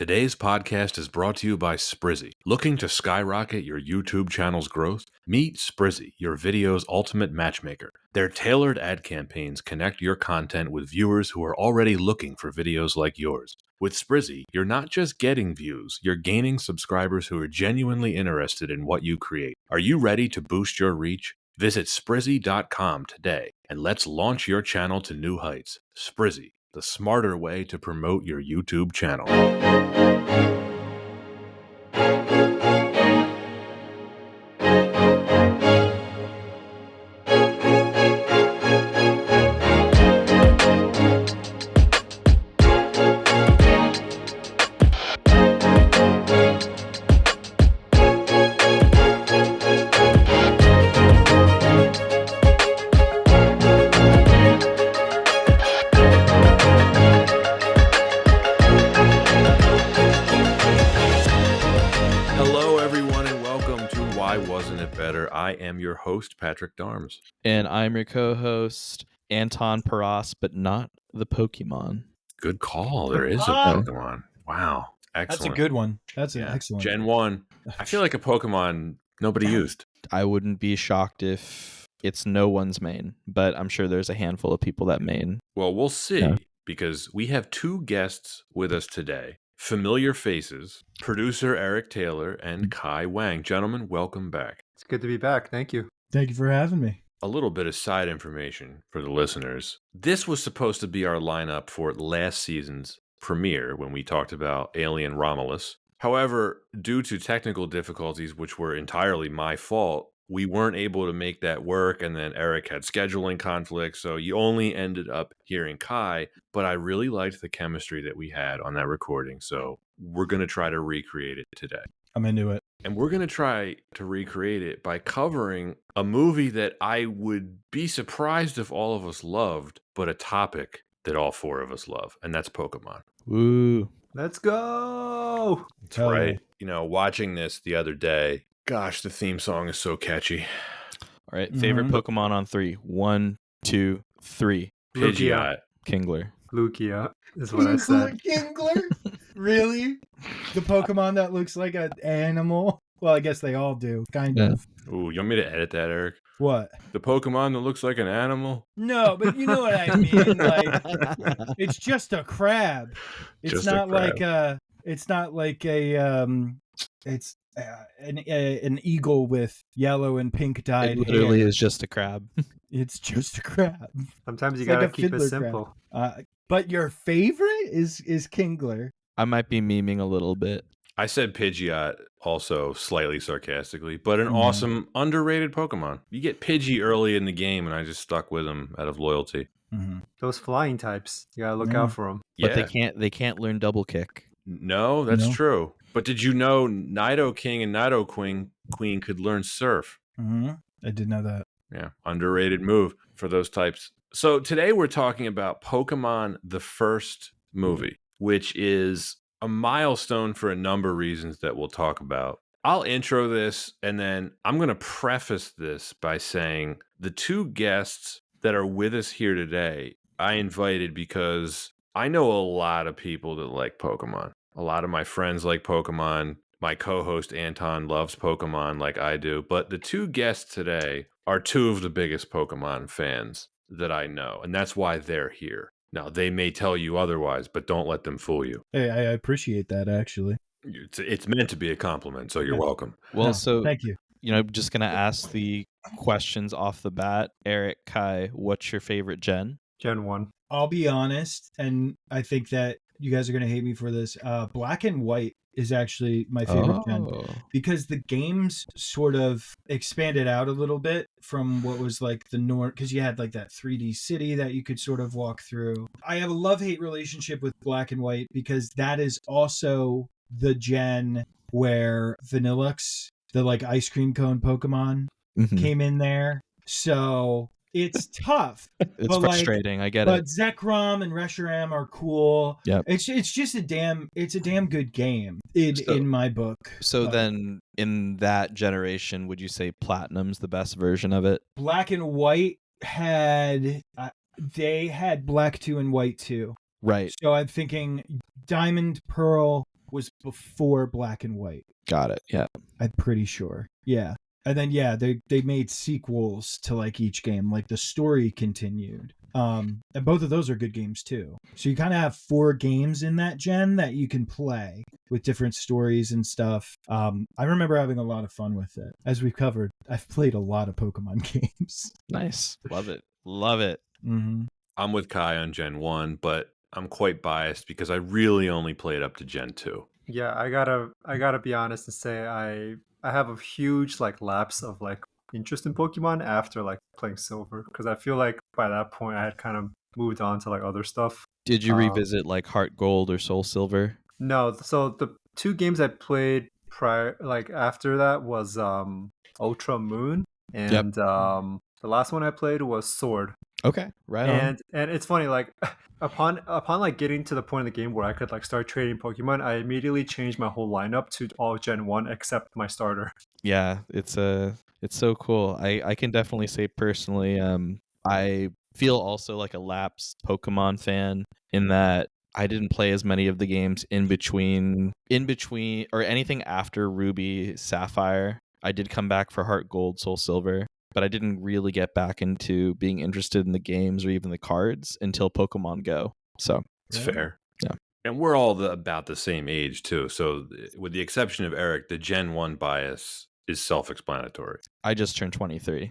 Today's podcast is brought to you by Sprizzy. Looking to skyrocket your YouTube channel's growth? Meet Sprizzy, your video's ultimate matchmaker. Their tailored ad campaigns connect your content with viewers who are already looking for videos like yours. With Sprizzy, you're not just getting views, you're gaining subscribers who are genuinely interested in what you create. Are you ready to boost your reach? Visit Sprizzy.com today and let's launch your channel to new heights. Sprizzy, the smarter way to promote your YouTube channel. I am your host, Patrick Darms. And I'm your co-host, Anton Paras, but not the Pokemon. Good call. There is a Pokemon. Wow. Excellent. That's a good one. That's an excellent Gen 1. I feel like a Pokemon nobody used. I wouldn't be shocked if it's no one's main, but I'm sure there's a handful of people that main. Well, we'll see, because we have two guests with us today. Familiar faces, producer Eric Taylor and Kai Wang. Gentlemen, welcome back. It's good to be back. Thank you. Thank you for having me. A little bit of side information for the listeners. This was supposed to be our lineup for last season's premiere when we talked about Alien Romulus. However, due to technical difficulties, which were entirely my fault, we weren't able to make that work, and then Eric had scheduling conflicts, so you only ended up hearing Kai, but I really liked the chemistry that we had on that recording, so we're going to try to recreate it today. I'm into it. And we're going to try to recreate it by covering a movie that I would be surprised if all of us loved, but a topic that all four of us love, and that's Pokémon. Woo. Let's go. That's right. You know, watching this the other day, gosh, the theme song is so catchy. All right, favorite Pokemon on 3. 1, 2, 3. Pidgeot. Kingler. Lugia is what I said. Kingler? Really? The Pokemon that looks like an animal? Well, I guess they all do, kind of. Ooh, you want me to edit that, Eric? What? The Pokemon that looks like an animal? No, but you know what I mean. Like, it's just a crab. It's Just not a crab. like a. It's not like a. It's an eagle with yellow and pink dyed It literally hair. is just a crab. It's just a crab. Sometimes you It's like gotta a keep it fiddler simple. But your favorite is Kingler. I might be memeing a little bit. I said Pidgeot also slightly sarcastically, but an awesome, underrated Pokemon. You get Pidgey early in the game, and I just stuck with him out of loyalty. Those flying types, you gotta look out for them. But they can't learn double kick. No, that's No. true. But did you know Nido King and Nido Queen could learn Surf? I did know that. Yeah, underrated move for those types. So today we're talking about Pokemon the first movie, which is a milestone for a number of reasons that we'll talk about. I'll intro this, and then I'm going to preface this by saying the two guests that are with us here today, I invited because I know a lot of people that like Pokemon. A lot of my friends like Pokemon. My co-host Anton loves Pokemon like I do. But the two guests today are two of the biggest Pokemon fans that I know, and that's why they're here. Now, they may tell you otherwise, but don't let them fool you. Hey, I appreciate that, actually. It's meant to be a compliment, so you're welcome. Well, No, so thank you. Just gonna ask the questions off the bat. Eric, Kai, what's your favorite gen? Gen 1. I'll be honest, and I think that you guys are going to hate me for this. Black and White is actually my favorite gen because the games sort of expanded out a little bit from what was like the norm, because you had like that 3D city that you could sort of walk through. I have a love-hate relationship with Black and White because that is also the gen where Vanillux, the like ice cream cone Pokemon, came in there. So it's tough. It's frustrating. I get it. But Zekrom and Reshiram are cool. Yep. It's just a damn good game in my book. So then in that generation, would you say Platinum's the best version of it? Black and White had they had Black 2 and White 2. Right. So I'm thinking Diamond, Pearl, was before Black and White. Got it. Yeah. I'm pretty sure. Yeah. And then they made sequels to like each game, like the story continued. And both of those are good games too. So you kind of have 4 games in that gen that you can play with different stories and stuff. I remember having a lot of fun with it. As we've covered, I've played a lot of Pokemon games. Nice. Love it. Love it. Mm-hmm. I'm with Kai on Gen 1, but I'm quite biased because I really only played up to Gen 2. Yeah, I gotta be honest and say I have a huge like lapse of like interest in Pokemon after like playing Silver, because I feel like by that point I had kind of moved on to like other stuff. Did you revisit like Heart Gold or Soul Silver? No, so the 2 games I played prior, like after that, was Ultra Moon, and the last one I played was Sword. Okay, right on. And it's funny, like upon like getting to the point of the game where I could like start trading Pokemon, I immediately changed my whole lineup to all Gen 1 except my starter. Yeah, it's so cool. I can definitely say personally, I feel also like a lapsed Pokemon fan in that I didn't play as many of the games in between or anything after Ruby Sapphire. I did come back for Heart Gold, Soul Silver, but I didn't really get back into being interested in the games or even the cards until Pokemon Go. So It's fair. Yeah. And we're all about the same age, too. So, with the exception of Eric, the Gen 1 bias is self-explanatory. I just turned 23.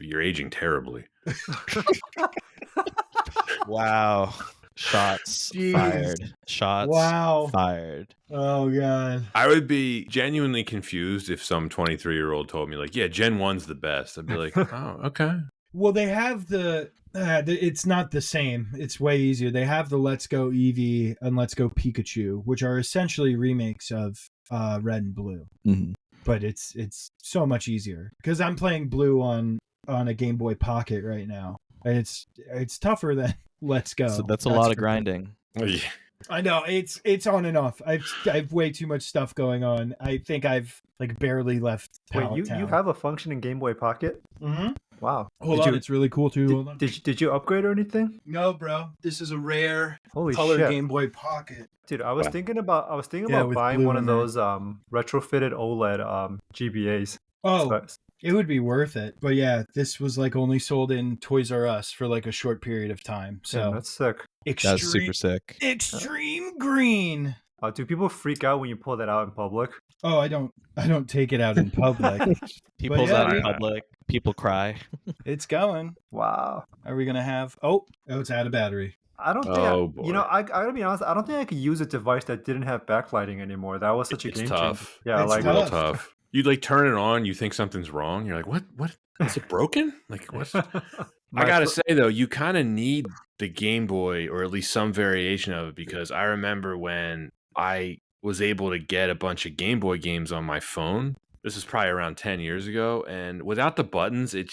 You're aging terribly. Wow. Shots Jeez. fired. Shots Wow. fired. Oh god. I would be genuinely confused if some 23-year-old told me, like, yeah, Gen 1's the best. I'd be like, oh, okay. Well, they have it's not the same. It's way easier. They have the Let's Go Eevee and Let's Go Pikachu, which are essentially remakes of Red and Blue. Mm-hmm. But it's so much easier because I'm playing Blue on a Game Boy Pocket right now, and it's tougher than Let's Go. So that's a lot of grinding. Oh, yeah. I know it's on and off. I've way too much stuff going on. I think I've like barely left. Wait, you have a functioning Game Boy Pocket? Mm-hmm. Wow. Hold on, it's really cool too. Hold on. Did you upgrade or anything? No, bro. This is a rare Holy color shit. Game Boy Pocket. Dude, I was thinking about with buying blue one of in there. those retrofitted OLED GBAs. Oh, So- it would be worth it. But yeah, this was like only sold in Toys R Us for like a short period of time. So Damn, that's sick. That's super sick. Extreme green. Do people freak out when you pull that out in public? Oh, I don't take it out in public. He But pulls yeah, out in dude. public. People cry. It's going. Wow. Are we gonna have? Oh, it's out of battery. I don't think. Oh, boy. I gotta be honest. I don't think I could use a device that didn't have backlighting anymore. That was such a It's game tough. changer. Yeah, It's like Real tough. tough. You like turn it on, you think something's wrong. You're like, what? Is it broken? Like, what? I gotta say though, you kind of need the Game Boy or at least some variation of it, because I remember when I was able to get a bunch of Game Boy games on my phone. This is probably around 10 years ago, and without the buttons, it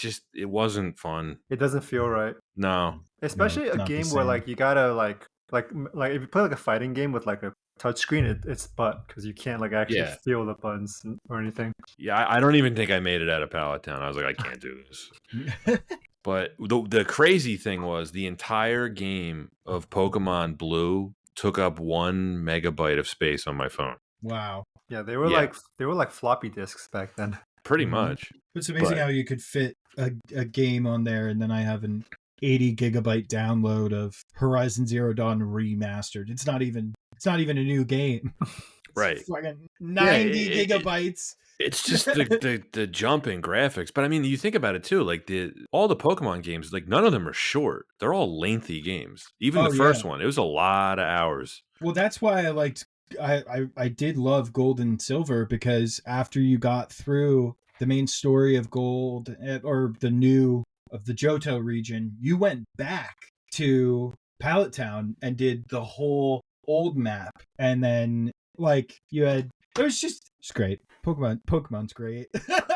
wasn't fun. It doesn't feel right, No. especially a not the game where same. like you gotta like if you play like a fighting game with like a touchscreen, it's butt because you can't like actually Yeah. feel the buttons or anything. Yeah, I don't even think I made it out of Pallet Town. I was like, I can't do this. But the crazy thing was the entire game of Pokemon Blue took up 1 megabyte of space on my phone. Wow. Yeah, they were Yeah. like floppy disks back then. Pretty Mhm. much. It's amazing But- how you could fit a game on there, and then I have an 80 gigabyte download of Horizon Zero Dawn remastered. It's not even a new game. It's Right. fucking 90 it- gigabytes. It's just the jump in graphics. But I mean, you think about it too, like all the Pokemon games, like none of them are short. They're all lengthy games. Even Oh, the first yeah. one, it was a lot of hours. Well, that's why I liked. I did love Gold and Silver, because after you got through the main story of Gold or the Johto region, you went back to Pallet Town and did the whole old map, and then like it's great. Pokemon's great.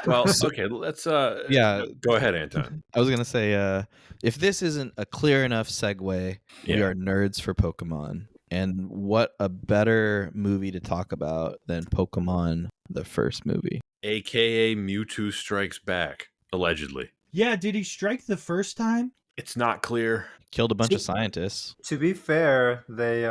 Well, okay, let's Yeah. go ahead, Anton. I was gonna say, if this isn't a clear enough segue, we Yeah. are nerds for Pokemon. And what a better movie to talk about than Pokemon, the first movie. AKA Mewtwo Strikes Back, allegedly. Yeah, did he strike the first time? It's not clear. Killed a bunch of scientists. To be fair, they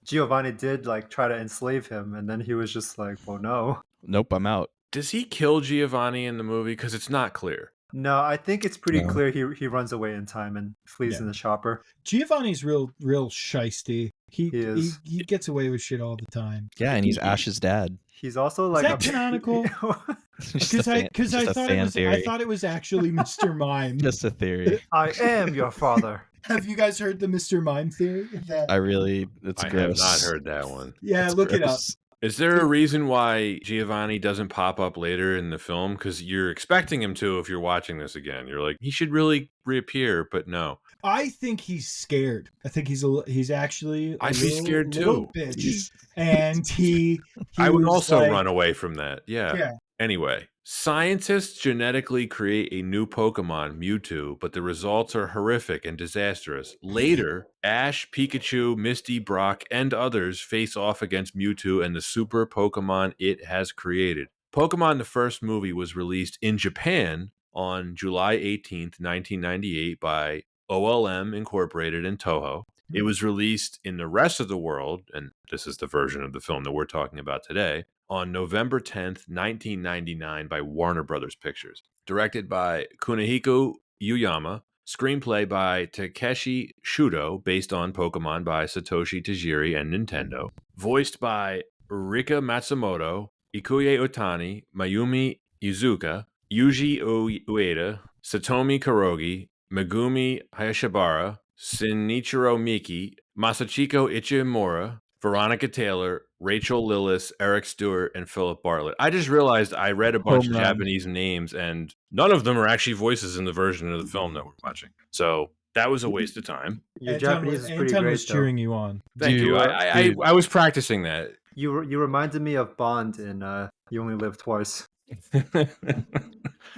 Giovanni did like try to enslave him, and then he was just like, "Well, no." Nope, I'm out. Does he kill Giovanni in the movie? Because it's not clear. No, I think it's pretty No. clear he runs away in time and flees Yeah. in the chopper. Giovanni's real shisty. He is. He gets away with shit all the time. Yeah, and he's Ash's dad. He's also Is like that canonical? Just a Because I just a thought fan I theory. thought it was actually Mr. Mime. Just a theory. I am your father. Have you guys heard the Mr. Mime theory? It's I gross. have not heard that one. Yeah, It's look it up. gross. Is there a reason why Giovanni doesn't pop up later in the film? Because you're expecting him to if you're watching this again. You're like, he should really reappear, but no. I think he's scared. I think he's actually. I'd be scared too. Bitch. And he I would was also like- run away from that. Yeah. Anyway, scientists genetically create a new Pokemon, Mewtwo, but the results are horrific and disastrous. Later, Ash, Pikachu, Misty, Brock, and others face off against Mewtwo and the super Pokemon it has created. Pokemon the first movie was released in Japan on July 18th, 1998 by OLM Incorporated and Toho. It was released in the rest of the world, and this is the version of the film that we're talking about today, on November 10th, 1999 by Warner Brothers Pictures. Directed by Kunihiko Yuyama. Screenplay by Takeshi Shudo, based on Pokemon by Satoshi Tajiri and Nintendo. Voiced by Rika Matsumoto, Ikuye Otani, Mayumi Izuka, Yuji Ueda, Satomi Kurogi, Megumi Hayashibara, Shinichiro Miki, Masachiko Ichimura, Veronica Taylor, Rachel Lillis, Eric Stewart, and Philip Bartlett. I just realized I read a bunch of Japanese names, and none of them are actually voices in the version of the film that we're watching. So that was a waste of time. Your Anton Japanese is pretty Anton great, was cheering you on. Thank you. Dude. I was practicing that. You reminded me of Bond in You Only Live Twice.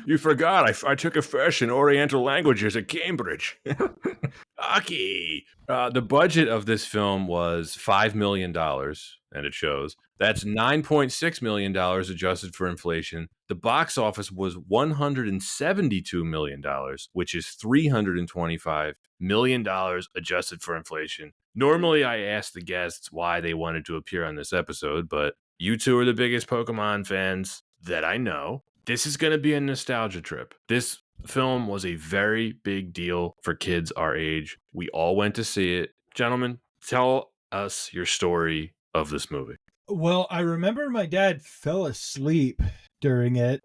You forgot. I took a fresh in Oriental languages at Cambridge. Aki. The budget of this film was $5 million, and it shows. That's $9.6 million adjusted for inflation. The box office was $172 million, which is $325 million adjusted for inflation. Normally, I ask the guests why they wanted to appear on this episode, but you two are the biggest Pokemon fans that I know. This is going to be a nostalgia trip. This film was a very big deal for kids our age. We all went to see it. Gentlemen, tell us your story of this movie. Well, I remember my dad fell asleep during it.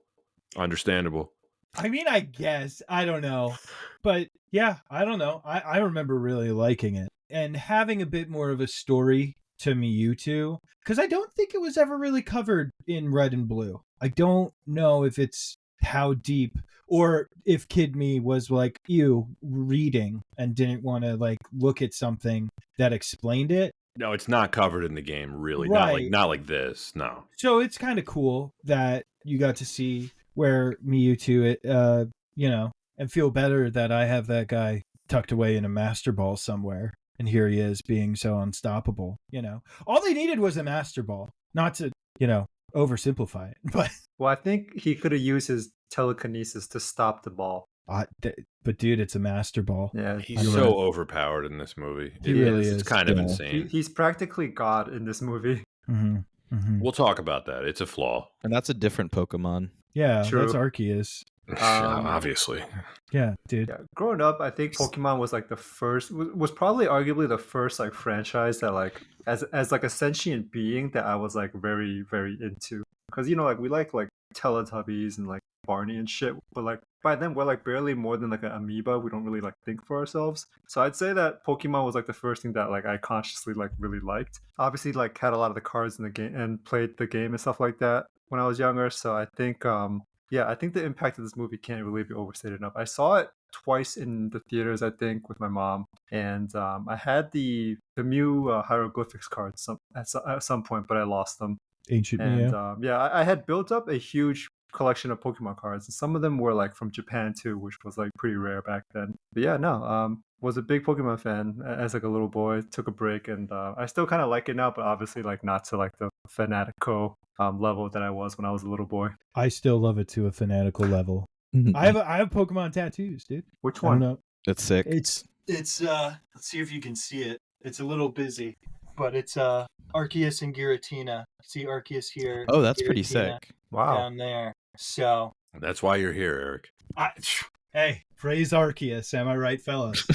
Understandable. I mean, I guess. I don't know. But yeah, I don't know. I remember really liking it. And having a bit more of a story to Mewtwo, because I don't think it was ever really covered in Red and Blue. I don't know if it's how deep, or if Kid Me was like you reading and didn't want to like look at something that explained it. No, it's not covered in the game, really. Right. Not like this. No. So it's kind of cool that you got to see where Mewtwo, and feel better that I have that guy tucked away in a Master Ball somewhere. And here he is being so unstoppable, All they needed was a Master Ball. Not to, oversimplify it. But Well, I think he could have used his telekinesis to stop the ball. but dude, it's a Master Ball. Yeah, He's so overpowered in this movie. He really It's is. kind of Yeah. insane. he's practically God in this movie. Mm-hmm. Mm-hmm. We'll talk about that. It's a flaw. And that's a different Pokemon. Yeah, True. that's Arceus. Obviously. Yeah, dude. Yeah, growing up, I think Pokemon was like the first, was probably arguably the first like franchise that like as like a sentient being that I was like very very into, because like we like Teletubbies and like Barney and shit, but like by then we're like barely more than like an amoeba. We don't really like think for ourselves. So I'd say that Pokemon was like the first thing that like I consciously like really liked. Obviously like had a lot of the cards in the game and played the game and stuff like that when I was younger. So I think I think the impact of this movie can't really be overstated enough. I saw it twice in the theaters, I think, with my mom, and I had the Mew hieroglyphics cards at some point, but I lost them. Ancient And Mew. I had built up a huge collection of Pokemon cards, and some of them were like from Japan too, which was like pretty rare back then. But yeah, no, was a big Pokemon fan as like a little boy. Took a break, and I still kind of like it now, but obviously like not to like the fanatico level that I was when I was a little boy. I still love it to a fanatical level. I have Pokemon tattoos, dude. Which I don't one? know. That's sick. It's let's see if you can see it. It's a little busy. but it's Arceus and Giratina. See Arceus here. Oh, that's pretty Giratina sick. Wow. down there. So That's why you're here, Eric. hey, praise Arceus. Am I right, fellas?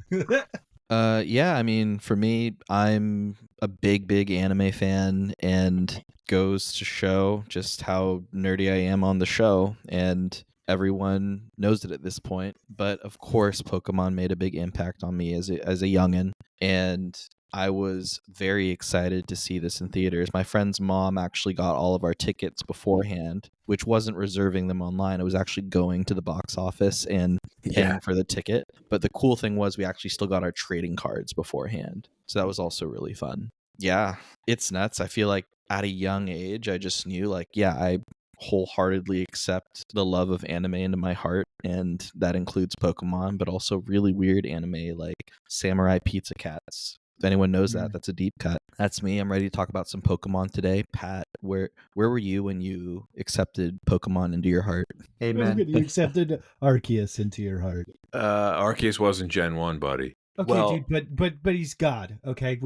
Yeah, I mean, for me, I'm a big anime fan, and goes to show just how nerdy I am on the show, and everyone knows it at this point. But of course, Pokemon made a big impact on me as a youngin', and I was very excited to see this in theaters. My friend's mom actually got all of our tickets beforehand, which wasn't reserving them online. It was actually going to the box office and paying for the ticket. But the cool thing was we actually still got our trading cards beforehand. So that was also really fun. Yeah, it's nuts. I feel like at a young age, I just knew I wholeheartedly accept the love of anime into my heart, and that includes Pokemon, but also really weird anime like Samurai Pizza Cats. If anyone knows that, that's a deep cut. That's me. I'm ready to talk about some Pokemon today. Pat, where were you when you accepted Pokemon into your heart? Amen. You accepted Arceus into your heart. Arceus wasn't Gen 1, buddy. Okay, Well, dude, but he's God. Okay,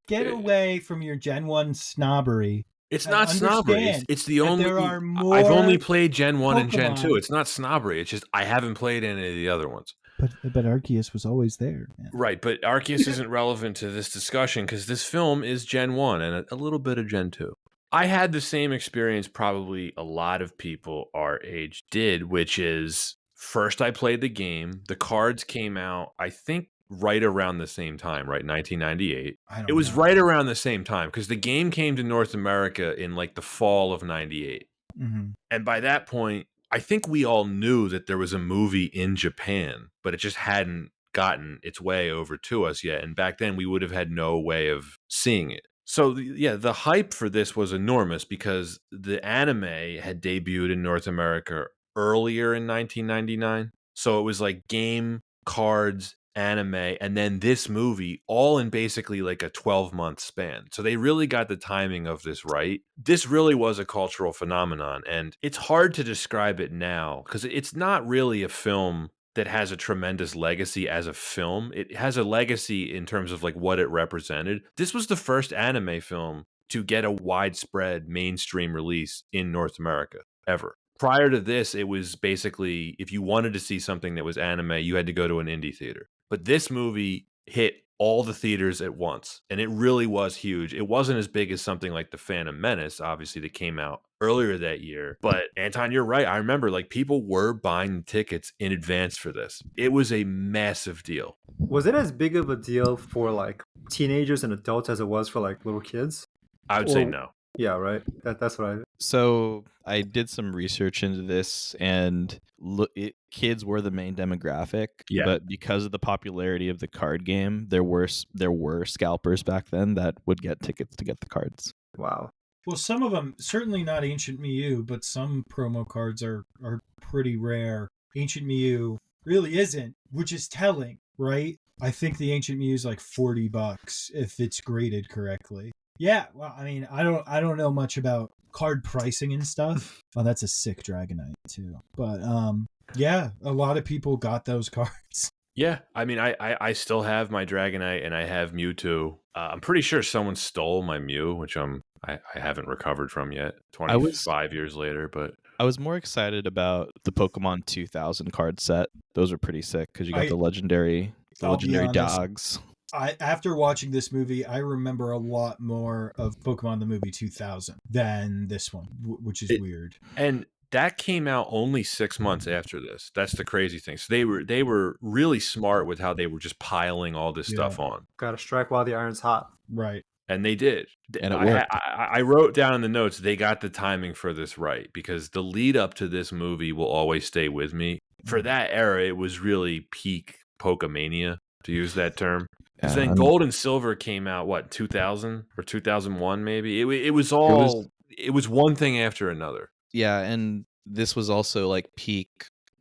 get away from your Gen 1 snobbery. it's I not snobbery. understand It's the that only. there are I've only more played Gen 1 and Gen 2. Pokemon. It's not snobbery. It's just I haven't played any of the other ones. But Arceus was always there, man. Right, but Arceus isn't relevant to this discussion because this film is Gen 1 and a little bit of Gen 2. I had the same experience probably a lot of people our age did, which is first I played the game. The cards came out, I think, right around the same time, right? 1998. It was right around the same time because the game came to North America in like the fall of 98. Mm-hmm. And by that point, I think we all knew that there was a movie in Japan, but it just hadn't gotten its way over to us yet. And back then, we would have had no way of seeing it. So, the hype for this was enormous because the anime had debuted in North America earlier in 1999. So it was like game, cards, anime, and then this movie all in basically like a 12-month span. So they really got the timing of this right. This really was a cultural phenomenon, and it's hard to describe it now because it's not really a film that has a tremendous legacy as a film. It has a legacy in terms of like what it represented. This was the first anime film to get a widespread mainstream release in North America ever. Prior to this, it was basically if you wanted to see something that was anime, you had to go to an indie theater. But this movie hit all the theaters at once, and it really was huge. It wasn't as big as something like The Phantom Menace, obviously, that came out earlier that year. But Anton, you're right. I remember like people were buying tickets in advance for this. It was a massive deal. Was it as big of a deal for like teenagers and adults as it was for like little kids? I would say no. Yeah, right. That's what I. So I did some research into this, and kids were the main demographic. Yeah. But because of the popularity of the card game, there were scalpers back then that would get tickets to get the cards. Wow. Well, some of them, certainly not Ancient Mew, but some promo cards are pretty rare. Ancient Mew really isn't, which is telling, right? I think the Ancient Mew is like $40 if it's graded correctly. Yeah, well, I mean, I don't know much about card pricing and stuff. Oh, that's a sick Dragonite too. But yeah, a lot of people got those cards. Yeah, I mean, I still have my Dragonite and I have Mewtwo. I'm pretty sure someone stole my Mew, which I haven't recovered from yet. 25 years later, but I was more excited about the Pokemon 2000 card set. Those are pretty sick because you got the legendary dogs. After watching this movie, I remember a lot more of Pokemon the movie 2000 than this one, which is weird. And that came out only 6 months after this. That's the crazy thing. So they were really smart with how they were just piling all this stuff on. Got to strike while the iron's hot. Right. And they did. And it worked. I wrote down in the notes, they got the timing for this right because the lead up to this movie will always stay with me. For that era, it was really peak Pokemania, to use that term. Because then Gold and Silver came out, what, 2000 or 2001 maybe? It was one thing after another. Yeah, and this was also like peak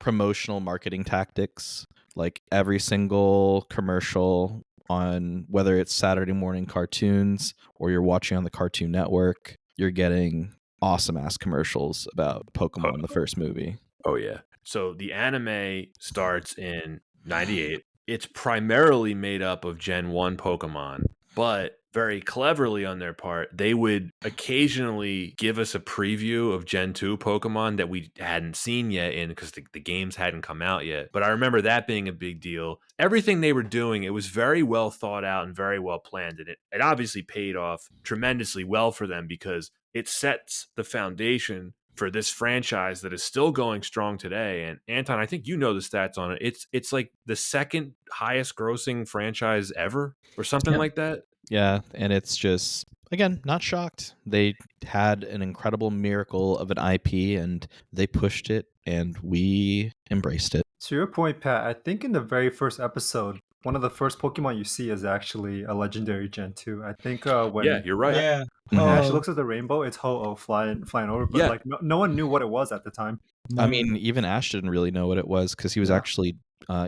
promotional marketing tactics. Like every single commercial on whether it's Saturday morning cartoons or you're watching on the Cartoon Network, you're getting awesome ass commercials about Pokemon, the first movie. Oh yeah. So the anime starts in 98. It's primarily made up of Gen 1 Pokemon, but very cleverly on their part, they would occasionally give us a preview of Gen 2 Pokemon that we hadn't seen yet because the games hadn't come out yet. But I remember that being a big deal. Everything they were doing, it was very well thought out and very well planned. And it obviously paid off tremendously well for them because it sets the foundation for this franchise that is still going strong today. And Anton, I think you know the stats on it. It's like the second highest grossing franchise ever or something like that. Yeah, and it's just, again, not shocked. They had an incredible miracle of an IP, and they pushed it, and we embraced it. To your point, Pat, I think in the very first episode, one of the first Pokemon you see is actually a legendary Gen 2. I think when Yeah, you're right. Yeah. Ash looks at the rainbow, it's Ho-Oh flying over, but like no one knew what it was at the time. I mean, even Ash didn't really know what it was because he was actually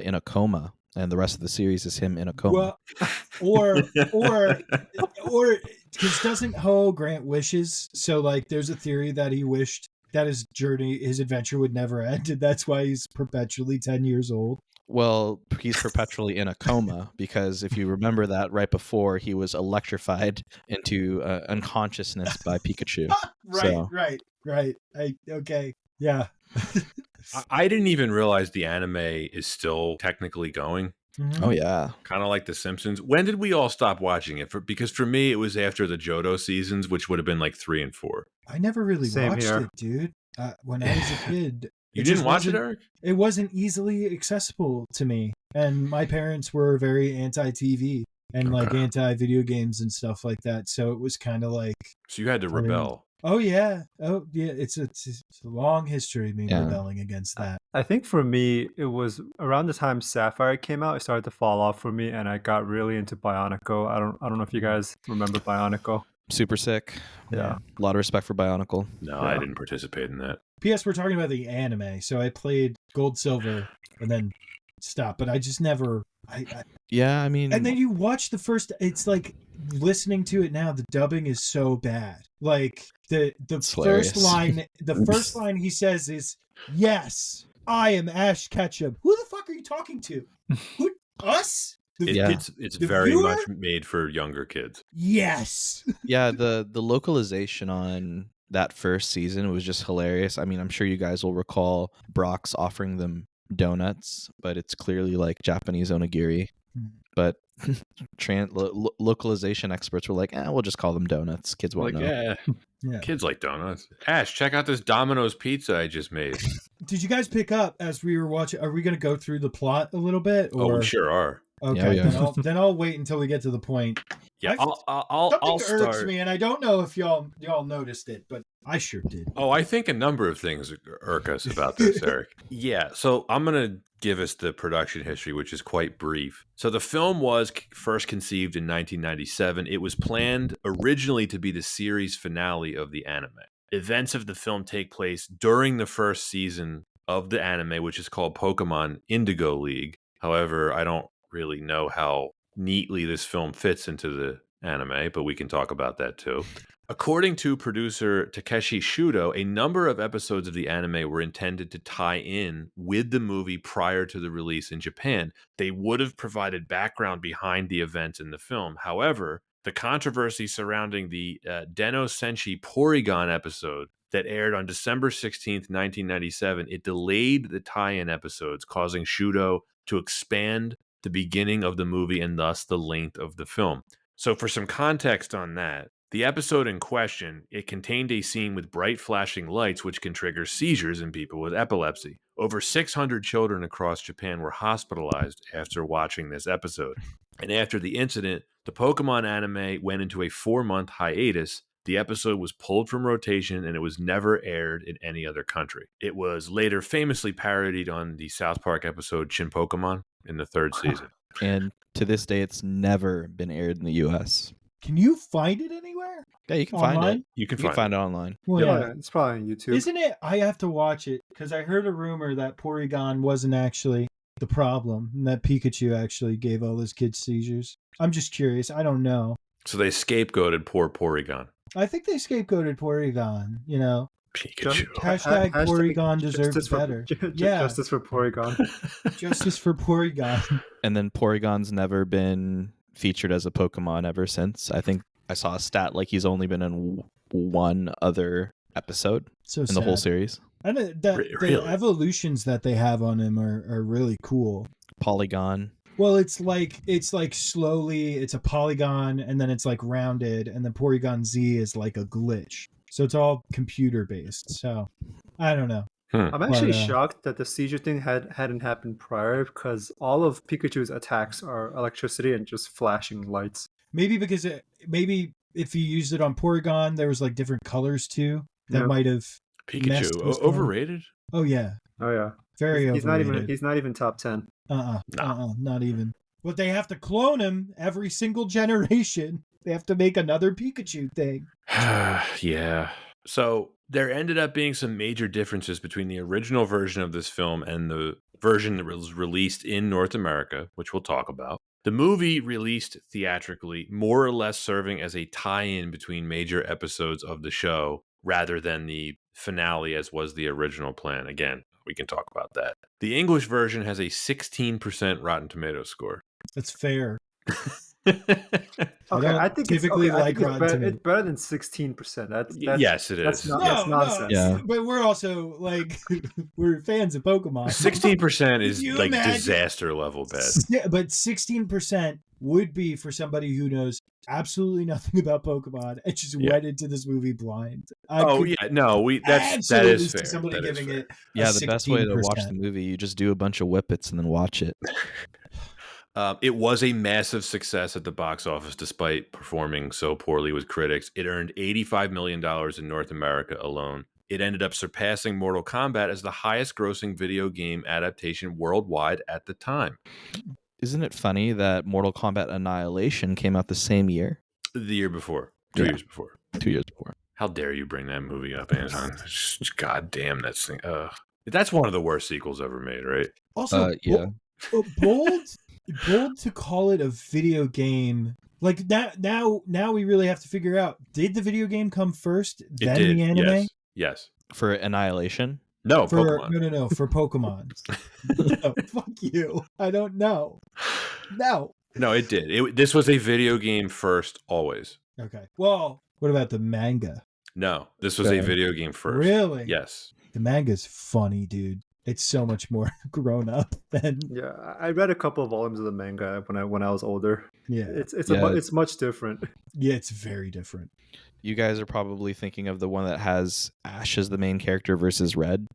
in a coma, and the rest of the series is him in a coma. Well, or because doesn't Ho grant wishes? So like, there's a theory that he wished that his adventure would never end, and that's why he's perpetually 10 years old. Well, he's perpetually in a coma because if you remember that right before, he was electrified into unconsciousness by Pikachu. Right. Okay. Yeah. I didn't even realize the anime is still technically going. Mm-hmm. Oh, yeah. Kind of like The Simpsons. When did we all stop watching it? Because for me, it was after the Johto seasons, which would have been like 3 and 4. I never really Same watched here. it, dude. When I was a kid. You didn't watch it, Eric? It wasn't easily accessible to me. And my parents were very anti-TV and like anti-video games and stuff like that. So it was kind of like... So you had to rebel. Oh, yeah. It's a long history of me rebelling against that. I think for me, it was around the time Sapphire came out, it started to fall off for me, and I got really into Bionicle. I don't know if you guys remember Bionicle. Super sick. Yeah. A lot of respect for Bionicle. No, I didn't participate in that. P.S. We're talking about the anime, so I played Gold, Silver, and then stopped. But I just never... Yeah, I mean... And then you watch the first... It's like, listening to it now, the dubbing is so bad. Like, the first line he says is, "Yes, I am Ash Ketchum." Who the fuck are you talking to? Who? Us? It's very much made for younger kids. Yes. Yeah, the localization on that first season was just hilarious. I mean, I'm sure you guys will recall Brock's offering them donuts, but it's clearly like Japanese onigiri. But localization experts were like, we'll just call them donuts. Kids won't know. Yeah. Kids like donuts. Ash, check out this Domino's pizza I just made. Did you guys pick up as we were watching? Are we going to go through the plot a little bit? Or... Oh, we sure are. Okay, Yeah. Then I'll wait until we get to the point. Yeah, I'll irks start. me, and I don't know if y'all noticed it, but I sure did. Oh, I think a number of things irk us about this, Eric. Yeah, so I'm going to give us the production history, which is quite brief. So the film was first conceived in 1997. It was planned originally to be the series finale of the anime. Events of the film take place during the first season of the anime, which is called Pokemon Indigo League. However, I don't really know how neatly this film fits into the anime, but we can talk about that too. According to producer Takeshi Shudo, a number of episodes of the anime were intended to tie in with the movie prior to the release in Japan. They would have provided background behind the events in the film. However, the controversy surrounding the Deno Senshi Porygon episode that aired on December 16th, 1997, it delayed the tie-in episodes, causing Shudo to expand the beginning of the movie and thus the length of the film. So for some context on that, the episode in question, it contained a scene with bright flashing lights which can trigger seizures in people with epilepsy. Over 600 children across Japan were hospitalized after watching this episode. And after the incident, the Pokemon anime went into a 4-month hiatus. The episode was pulled from rotation and it was never aired in any other country. It was later famously parodied on the South Park episode Shin Pokemon in the 3rd season. And to this day, it's never been aired in the U.S. Can you find it anywhere? Yeah, you can Online? find it. You can find it online. Well, Yeah, it's probably on YouTube. Isn't it? I have to watch it because I heard a rumor that Porygon wasn't actually the problem and that Pikachu actually gave all those kids seizures. I'm just curious. I don't know. So they scapegoated poor Porygon. I think they scapegoated Porygon, you know. Pikachu. Hashtag Porygon deserves better. Yeah. Justice for Porygon. Justice for Porygon. And then Porygon's never been featured as a Pokemon ever since. I think I saw a stat like he's only been in one other episode So in sad. the whole series. And the Really? evolutions that they have on him are really cool. Polygon. Well, it's like slowly it's a polygon and then it's like rounded and then Porygon Z is like a glitch. So it's all computer based. So I don't know. I'm actually But, shocked that the seizure thing hadn't happened prior, because all of Pikachu's attacks are electricity and just flashing lights. maybe because maybe if you used it on Porygon, there was like different colors too. That Yep. might have messed Pikachu, with overrated? Oh yeah, Oh yeah, very he's overrated. he's not even top 10. Not even. But they have to clone him every single generation. They have to make another Pikachu thing. Yeah. So there ended up being some major differences between the original version of this film and the version that was released in North America, which we'll talk about. The movie released theatrically, more or less serving as a tie-in between major episodes of the show rather than the finale as was the original plan. Again, we can talk about that. The English version has a 16% Rotten Tomatoes score. That's fair. Okay, don't I think typically I like think Rotten Tomatoes. it's better than 16%. That's Yes, it that's is. not Yeah. that's nonsense. Yeah. But we're also like we're fans of Pokemon. 16% is You like imagine- disaster level bad. Yeah, but 16% would be for somebody who knows absolutely nothing about Pokemon and just Yeah. went into this movie blind. That Absolutely is see fair. somebody That is giving fair. it. Yeah, the best way to watch 16%. the movie, you just do a bunch of whippets and then watch it. It was a massive success at the box office despite performing so poorly with critics. It earned $85 million in North America alone. It ended up surpassing Mortal Kombat as the highest grossing video game adaptation worldwide at the time. Isn't it funny that Mortal Kombat Annihilation came out the same year? The year before. 2 Yeah. years before. 2 years before. How dare you bring that movie up, Anton? God damn that thing. That's one of the worst sequels ever made, right? Also, Yeah. bold to call it a video game. Like that now we really have to figure out, did the video game come first, then the anime? Yes. For Annihilation? No, For Pokemon. no, for Pokemon. No, fuck you. I don't know. No. No, it did. This was a video game first, always. Okay. Well, what about the manga? No, this was Okay. a video game first. Really? Yes. The manga's funny, dude. It's so much more grown up than Yeah, I read a couple of volumes of the manga when I was older. yeah. It's much different. Yeah, it's very different. You guys are probably thinking of the one that has Ash as the main character versus Red,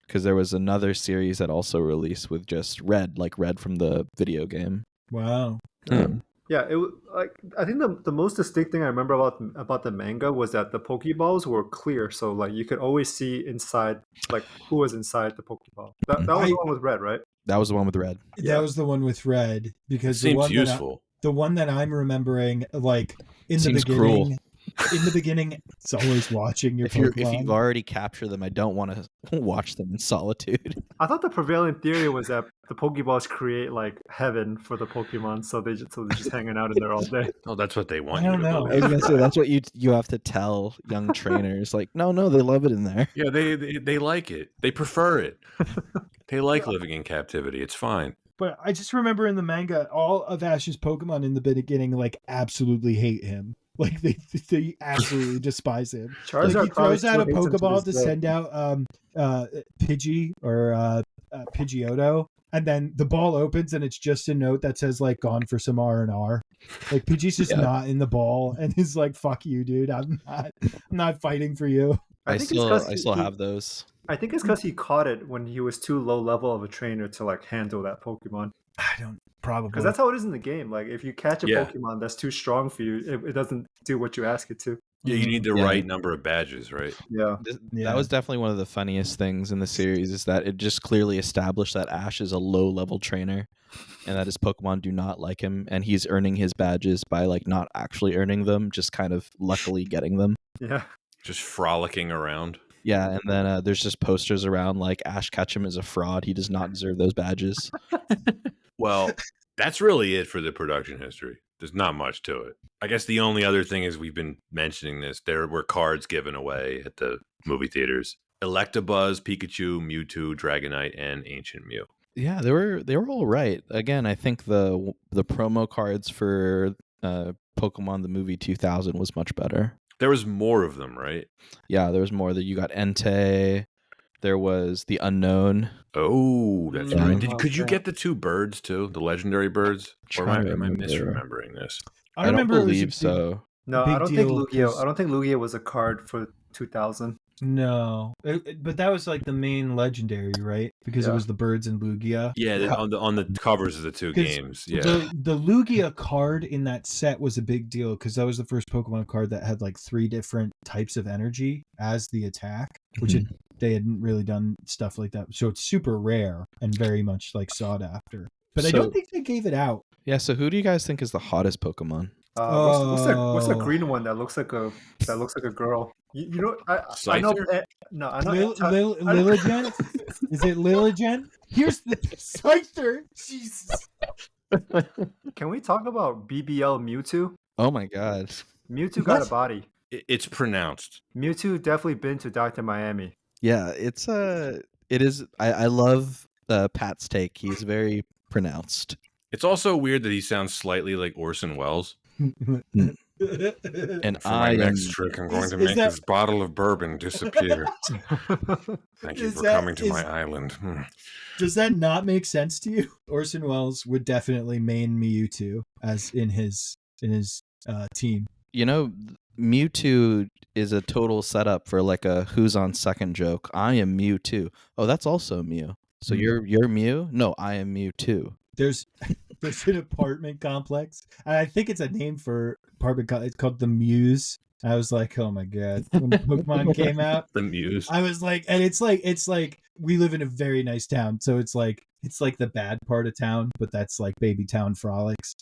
because there was another series that also released with just Red, like Red from the video game. Wow. Yeah, I think the most distinct thing I remember about the manga was that the Pokeballs were clear, so like you could always see inside, like who was inside the Pokeball. That was the one with Red, right? That was the one with Red. That was the one with Red It because the seems one useful. the one that I'm remembering, like in Seems the beginning, cruel. in the beginning, it's always watching your If Pokemon. you've already captured them, I don't want to watch them in solitude. I thought the prevailing theory was that the Pokeballs create like heaven for the Pokemon, so they're just hanging out in there all day. Oh, that's what they want I you don't to know. I was believe. gonna say that's what you have to tell young trainers. Like, no, they love it in there. Yeah, they like it. They prefer it. They like living in captivity. It's fine. But I just remember in the manga, all of Ash's Pokemon in the beginning like absolutely hate him. Like they absolutely despise him. Like Charizard he throws out a probably still hates him Pokeball to this day. send out Pidgey or Pidgeotto, and then the ball opens and it's just a note that says like "gone for some R&R." Like Pidgey's just Yeah. not in the ball, and he's like, "Fuck you, dude. I'm not fighting for you." I think it's 'cause still he- have those. I think it's because he caught it when he was too low level of a trainer to like handle that Pokemon. I don't probably Because that's how it is in the game. Like if you catch a Yeah. Pokemon that's too strong for you, it doesn't do what you ask it to. Yeah, you need the Yeah. right number of badges, right? Yeah. Yeah. That was definitely one of the funniest things in the series, is that it just clearly established that Ash is a low level trainer and that his Pokemon do not like him, and he's earning his badges by like not actually earning them, just kind of luckily getting them. Yeah. Just frolicking around. Yeah, and then there's just posters around like Ash Ketchum is a fraud. He does not deserve those badges. Well, that's really it for the production history. There's not much to it. I guess the only other thing is we've been mentioning this. There were cards given away at the movie theaters. Electabuzz, Pikachu, Mewtwo, Dragonite, and Ancient Mew. Yeah, they were all right. Again, I think the promo cards for Pokemon the movie 2000 was much better. There was more of them, right? Yeah, there was more. That you got Entei. There was the Unknown. Oh, that's Yeah. right. Could you get the two birds too, the legendary birds, or Trying to am I remember. misremembering this? I I don't remember it was a believe so. No, big I don't think deal Lugia. 'cause- I don't think Lugia was a card for 2000. No, but that was like the main legendary, right? Because it Yeah. was the birds and Lugia. Yeah, on the covers of the two 'Cause games. Yeah, the Lugia card in that set was a big deal because that was the first Pokemon card that had like 3 different types of energy as the attack, which they hadn't really done stuff like that. So it's super rare and very much like sought after. But I don't think they gave it out. Yeah, so who do you guys think is the hottest Pokemon? What's that green one that looks like a girl? You know, I know. Scyther? No, I know. Lilligant? Is it Lilligant? Here's the Scyther. Jesus. Can we talk about BBL Mewtwo? Oh my god. Mewtwo got a What? body. it's pronounced. Mewtwo definitely been to Dr. Miami. Yeah, it is I love Pat's take. He's very pronounced. It's also weird that he sounds slightly like Orson Welles. And For my next trick, I'm going to make this bottle of bourbon disappear. Thank you for coming to my island. Does that not make sense to you? Orson Welles would definitely main Mewtwo as in his team. You know, Mewtwo is a total setup for like a who's on second joke. I am Mewtwo. Oh, that's also Mew. So you're Mew? No, I am Mewtwo. There's an apartment complex, and I think it's a name for apartment. It's called the Muse. I was like, oh my god, when Pokemon came out, The Muse. I was like, and it's like we live in a very nice town, so it's like the bad part of town, but that's like baby town frolics.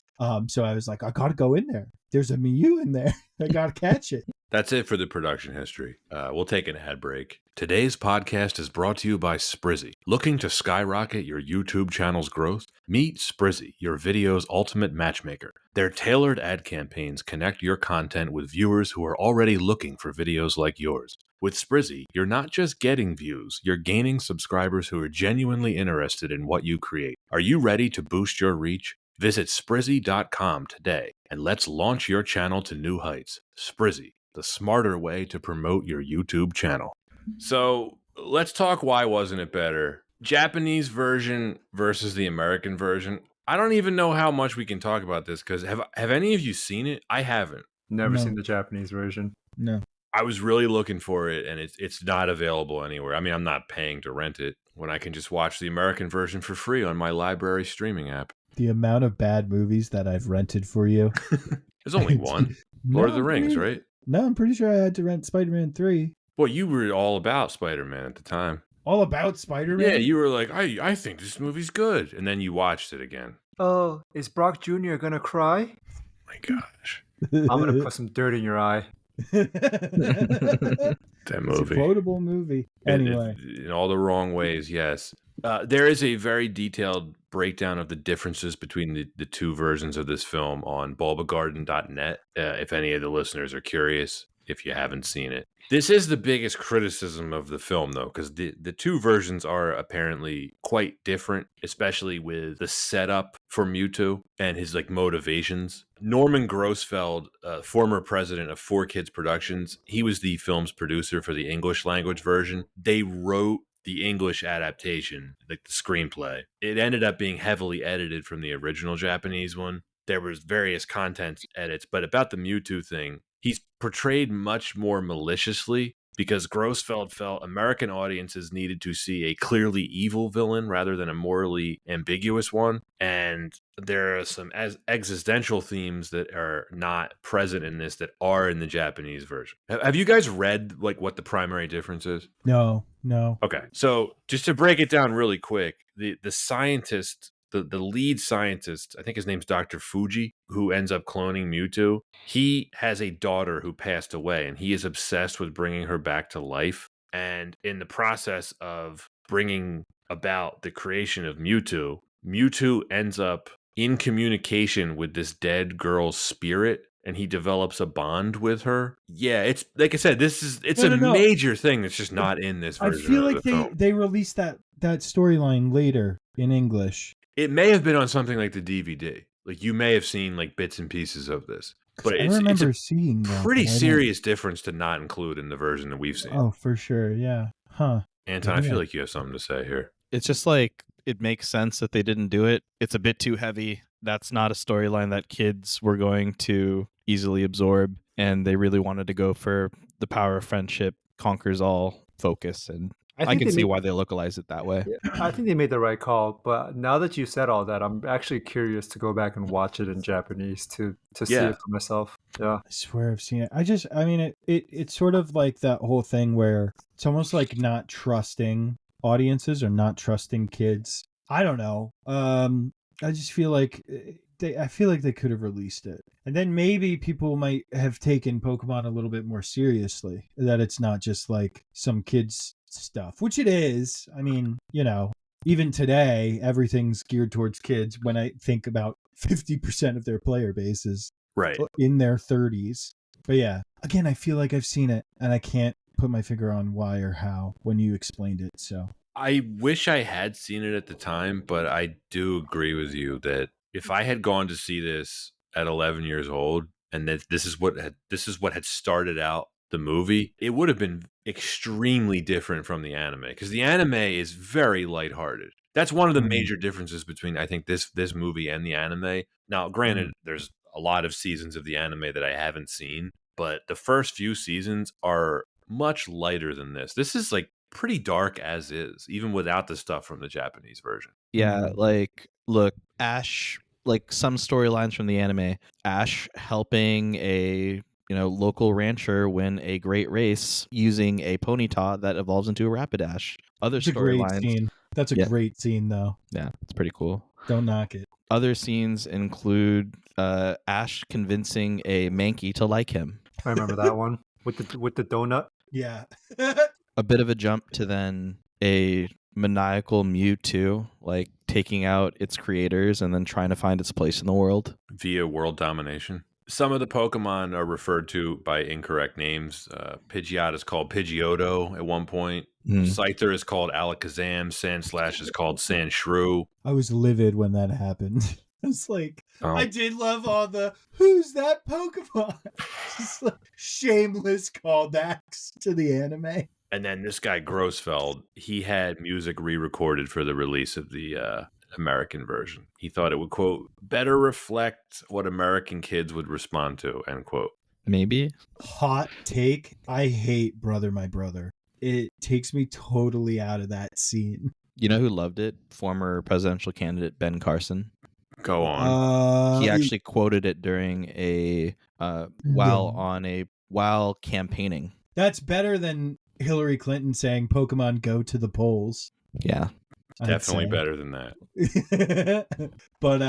So I was like, I gotta go in there. There's a Mew in there. I gotta catch it. That's it for the production history. We'll take an ad break. Today's podcast is brought to you by Sprizzy. Looking to skyrocket your YouTube channel's growth? Meet Sprizzy, your video's ultimate matchmaker. Their tailored ad campaigns connect your content with viewers who are already looking for videos like yours. With Sprizzy, you're not just getting views, you're gaining subscribers who are genuinely interested in what you create. Are you ready to boost your reach? Visit Sprizzy.com today and let's launch your channel to new heights. Sprizzy, the smarter way to promote your YouTube channel. So let's talk why wasn't it better? Japanese version versus the American version. I don't even know how much we can talk about this because have any of you seen it? I haven't. Never No. seen the Japanese version. No. I was really looking for it and it's not available anywhere. I mean, I'm not paying to rent it when I can just watch the American version for free on my library streaming app. The amount of bad movies that I've rented for you. There's only one. Lord of the Rings, right? No, I'm pretty sure I had to rent Spider-Man 3. Well, you were all about Spider-Man at the time. All about Spider-Man? Yeah, you were like, I think this movie's good. And then you watched it again. Oh, is Brock Jr. gonna cry? My gosh. I'm gonna put some dirt in your eye. That movie. It's a quotable movie. Anyway. In all the wrong ways, yes. There is a very detailed breakdown of the differences between the two versions of this film on bulbagarden.net, if any of the listeners are curious, if you haven't seen it. This is the biggest criticism of the film, though, because the two versions are apparently quite different, especially with the setup for Mewtwo and his like motivations. Norman Grossfeld, former president of 4Kids Productions, he was the film's producer for the English language version. They wrote the English adaptation, like the screenplay. It ended up being heavily edited from the original Japanese one. There was various content edits, but about the Mewtwo thing, he's portrayed much more maliciously because Grossfeld felt American audiences needed to see a clearly evil villain rather than a morally ambiguous one. And there are some existential themes that are not present in this that are in the Japanese version. Have you guys read like what the primary difference is? No. Okay. So just to break it down really quick, the scientist, the lead scientist, I think his name's Dr. Fuji, who ends up cloning Mewtwo. He has a daughter who passed away, and he is obsessed with bringing her back to life. And in the process of bringing about the creation of Mewtwo, Mewtwo ends up in communication with this dead girl's spirit, and he develops a bond with her. Yeah, it's like I said, it's a major thing that's just not in this version. I feel of like the film. they released that that storyline later in English. It may have been on something like the DVD. Like you may have seen like bits and pieces of this, but I it's remember a seeing that. pretty but I don't- serious difference to not include in the version that we've seen. Oh, for sure. Yeah. Huh. Anton, I Yeah. feel like you have something to say here. It's just like it makes sense that they didn't do it. It's a bit too heavy. That's not a storyline that kids were going to easily absorb, and they really wanted to go for the power of friendship conquers all focus, and I can see why they localized it that way. I think they made the right call, but now that you said all that, I'm actually curious to go back and watch it in Japanese to see Yeah. it for myself. Yeah. I swear I've seen it. I mean, it's sort of like that whole thing where it's almost like not trusting audiences or not trusting kids. I don't know. I just feel like I feel like they could have released it. And then maybe people might have taken Pokemon a little bit more seriously, that it's not just like some kids stuff, which it is. I mean, even today, everything's geared towards kids when I think about 50% of their player base is Right. in their 30s. But yeah, again, I feel like I've seen it and I can't put my finger on why or how when you explained it. So I wish I had seen it at the time, but I do agree with you that if I had gone to see this at 11 years old and that this is what had started out the movie, it would have been extremely different from the anime, because the anime is very lighthearted. That's one of the major differences between, I think, this movie and the anime. Now, granted, there's a lot of seasons of the anime that I haven't seen, but the first few seasons are much lighter than this. This is like pretty dark as is, even without the stuff from the Japanese version. Yeah, like look, Ash, like some storylines from the anime, Ash helping a local rancher win a great race using a Ponyta that evolves into a Rapidash. Other it's a great storylines. scene. That's a great scene, though. Yeah, it's pretty cool. Don't knock it. Other scenes include Ash convincing a Mankey to like him. I remember that one with the donut. Yeah. A bit of a jump to then a maniacal Mewtwo, like taking out its creators and then trying to find its place in the world via world domination. Some of the Pokemon are referred to by incorrect names. Pidgeot is called Pidgeotto at one point. Scyther is called Alakazam. Sandslash is called Sandshrew. I was livid when that happened. It's like, I did love all the, who's that Pokemon? Just like shameless callbacks to the anime. And then this guy, Grossfeld, he had music re-recorded for the release of the American version. He thought it would, quote, better reflect what American kids would respond to, end quote. Maybe. Hot take. I hate Brother, My Brother. It takes me totally out of that scene. You know who loved it? Former presidential candidate Ben Carson. Go on. He actually quoted it during a while campaigning. That's better than Hillary Clinton saying Pokemon go to the polls. Yeah. Definitely better than that. But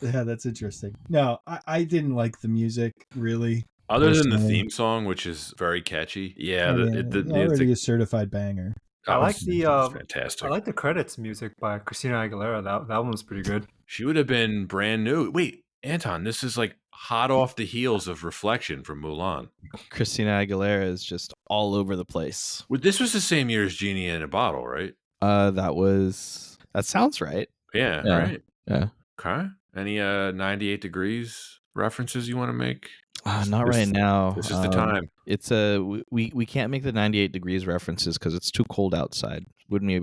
yeah, that's interesting. No, I didn't like the music really. Other than the theme song, which is very catchy. Yeah, already a certified banger. I like the fantastic. I like the credits music by Christina Aguilera. That one was pretty good. She would have been brand new. Wait, Anton, this is like hot off the heels of Reflection from Mulan. Christina Aguilera is just all over the place. This was the same year as Genie in a Bottle, right? That sounds right. Yeah. Right? Yeah. Okay. Any 98 Degrees references you want to make? Not right now. This is the time. It's we can't make the 98 degrees references because it's too cold outside. Wouldn't be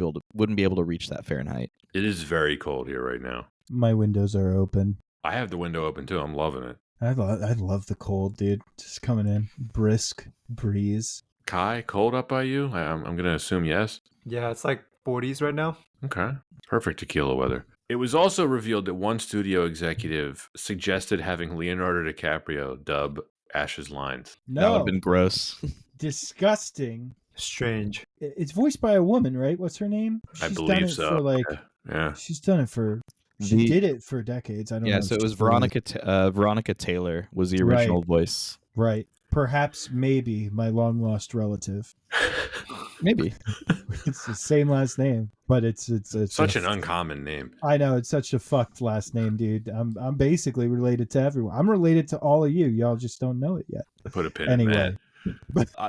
able to reach that Fahrenheit. It is very cold here right now. My windows are open. I have the window open too. I'm loving it. I love the cold, dude. Just coming in, brisk breeze. Kai, cold up by you? I'm gonna assume yes. Yeah, it's like 40s right now. Okay, perfect tequila weather. It was also revealed that one studio executive suggested having Leonardo DiCaprio dub Ash's lines. No, that would have been gross. Disgusting. Strange. It's voiced by a woman, right? What's her name? I believe so. Yeah. She's done it for. She did it for decades. I don't know. Yeah, so it was Veronica Taylor was the original voice. Right. Perhaps, maybe my long lost relative. Maybe. It's the same last name, but it's such an uncommon name. I know, it's such a fucked last name, dude. I'm basically related to everyone. I'm related to all of you. Y'all just don't know it yet. Put a pin in that.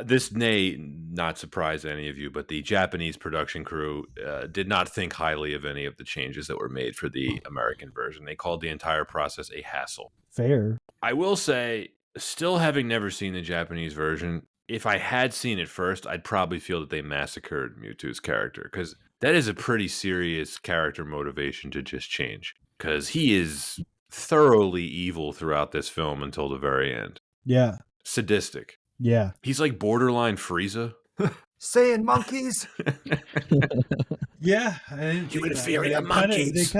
This may not surprise any of you, but the Japanese production crew did not think highly of any of the changes that were made for the American version. They called the entire process a hassle. Fair. I will say, still having never seen the Japanese version, if I had seen it first, I'd probably feel that they massacred Mewtwo's character, because that is a pretty serious character motivation to just change, because he is thoroughly evil throughout this film until the very end. Yeah. Sadistic. Yeah. He's like borderline Frieza. Saiyan monkeys. Yeah, I didn't think You that. inferior They monkeys.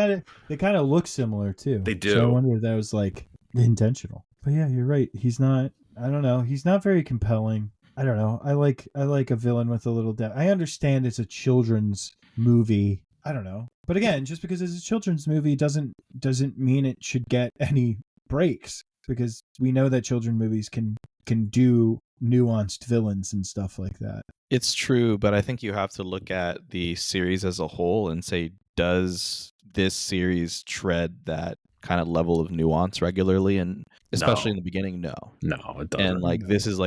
they kind of look similar too. They do. So I wonder if that was like intentional. But yeah, you're right. He's not. I don't know. He's not very compelling. I don't know. I like a villain with a little depth. I understand it's a children's movie. I don't know. But again, just because it's a children's movie doesn't mean it should get any breaks, because we know that children movies can do nuanced villains and stuff like that. It's true, but I think you have to look at the series as a whole and say, does this series tread that kind of level of nuance regularly? And especially No. in the beginning, no. No, it doesn't. And like this is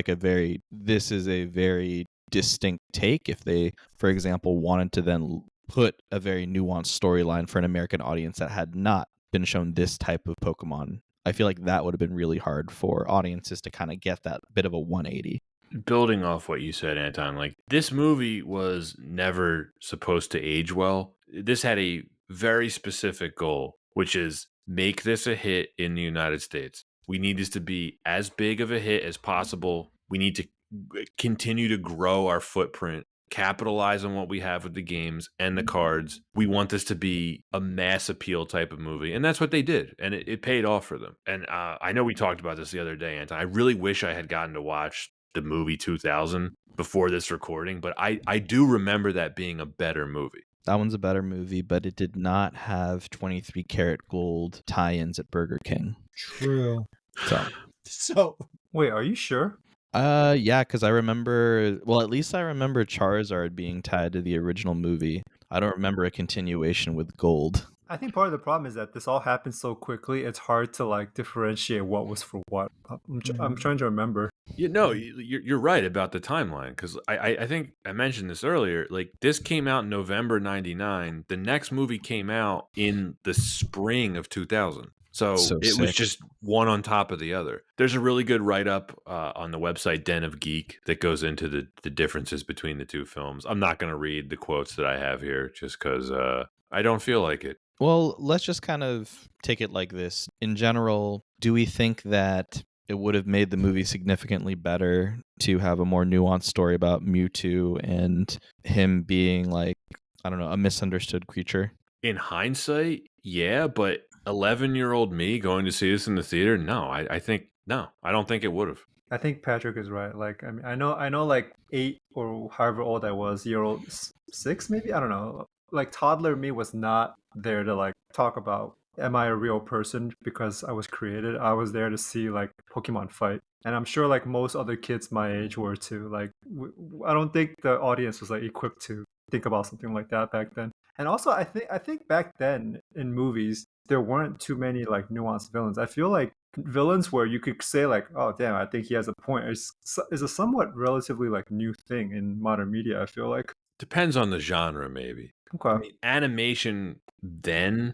a very distinct take. If they, for example, wanted to then put a very nuanced storyline for an American audience that had not been shown this type of Pokemon, I feel like that would have been really hard for audiences to kind of get that bit of a 180. Building off what you said, Anton, like this movie was never supposed to age well. This had a very specific goal, which is make this a hit in the United States. We need this to be as big of a hit as possible. We need to continue to grow our footprint, capitalize on what we have with the games and the cards. We want this to be a mass appeal type of movie. And that's what they did. And it paid off for them. And I know we talked about this the other day, Anton. I really wish I had gotten to watch the movie 2000 before this recording, but I do remember that being a better movie. That one's a better movie, but it did not have 23 karat gold tie-ins at Burger King. True. So Wait, are you sure? Yeah, because I remember, well, at least I remember Charizard being tied to the original movie. I don't remember a continuation with gold. I think part of the problem is that this all happened so quickly. It's hard to like differentiate what was for what. I'm trying to remember. You know, you're right about the timeline, because I think I mentioned this earlier. Like, this came out in November 99. The next movie came out in the spring of 2000. So it was just one on top of the other. There's a really good write-up on the website Den of Geek that goes into the differences between the two films. I'm not going to read the quotes that I have here just because I don't feel like it. Well, let's just kind of take it like this. In general, do we think that it would have made the movie significantly better to have a more nuanced story about Mewtwo and him being like, I don't know, a misunderstood creature? In hindsight, yeah, but 11-year-old me going to see this in the theater, no, I don't think it would have. I think Patrick is right. Like, I mean, I know, like 8 or however old I was, year old 6 maybe. I don't know. Like toddler me was not there to like talk about, am I a real person because I was created? I was there to see like Pokemon fight, and I'm sure like most other kids my age were too. Like, I don't think the audience was like equipped to think about something like that back then. And also, I think back then in movies there weren't too many like nuanced villains. I feel like villains where you could say like, oh damn, I think he has a point, is a somewhat relatively like new thing in modern media. I feel like depends on the genre, maybe. Okay. I mean, animation then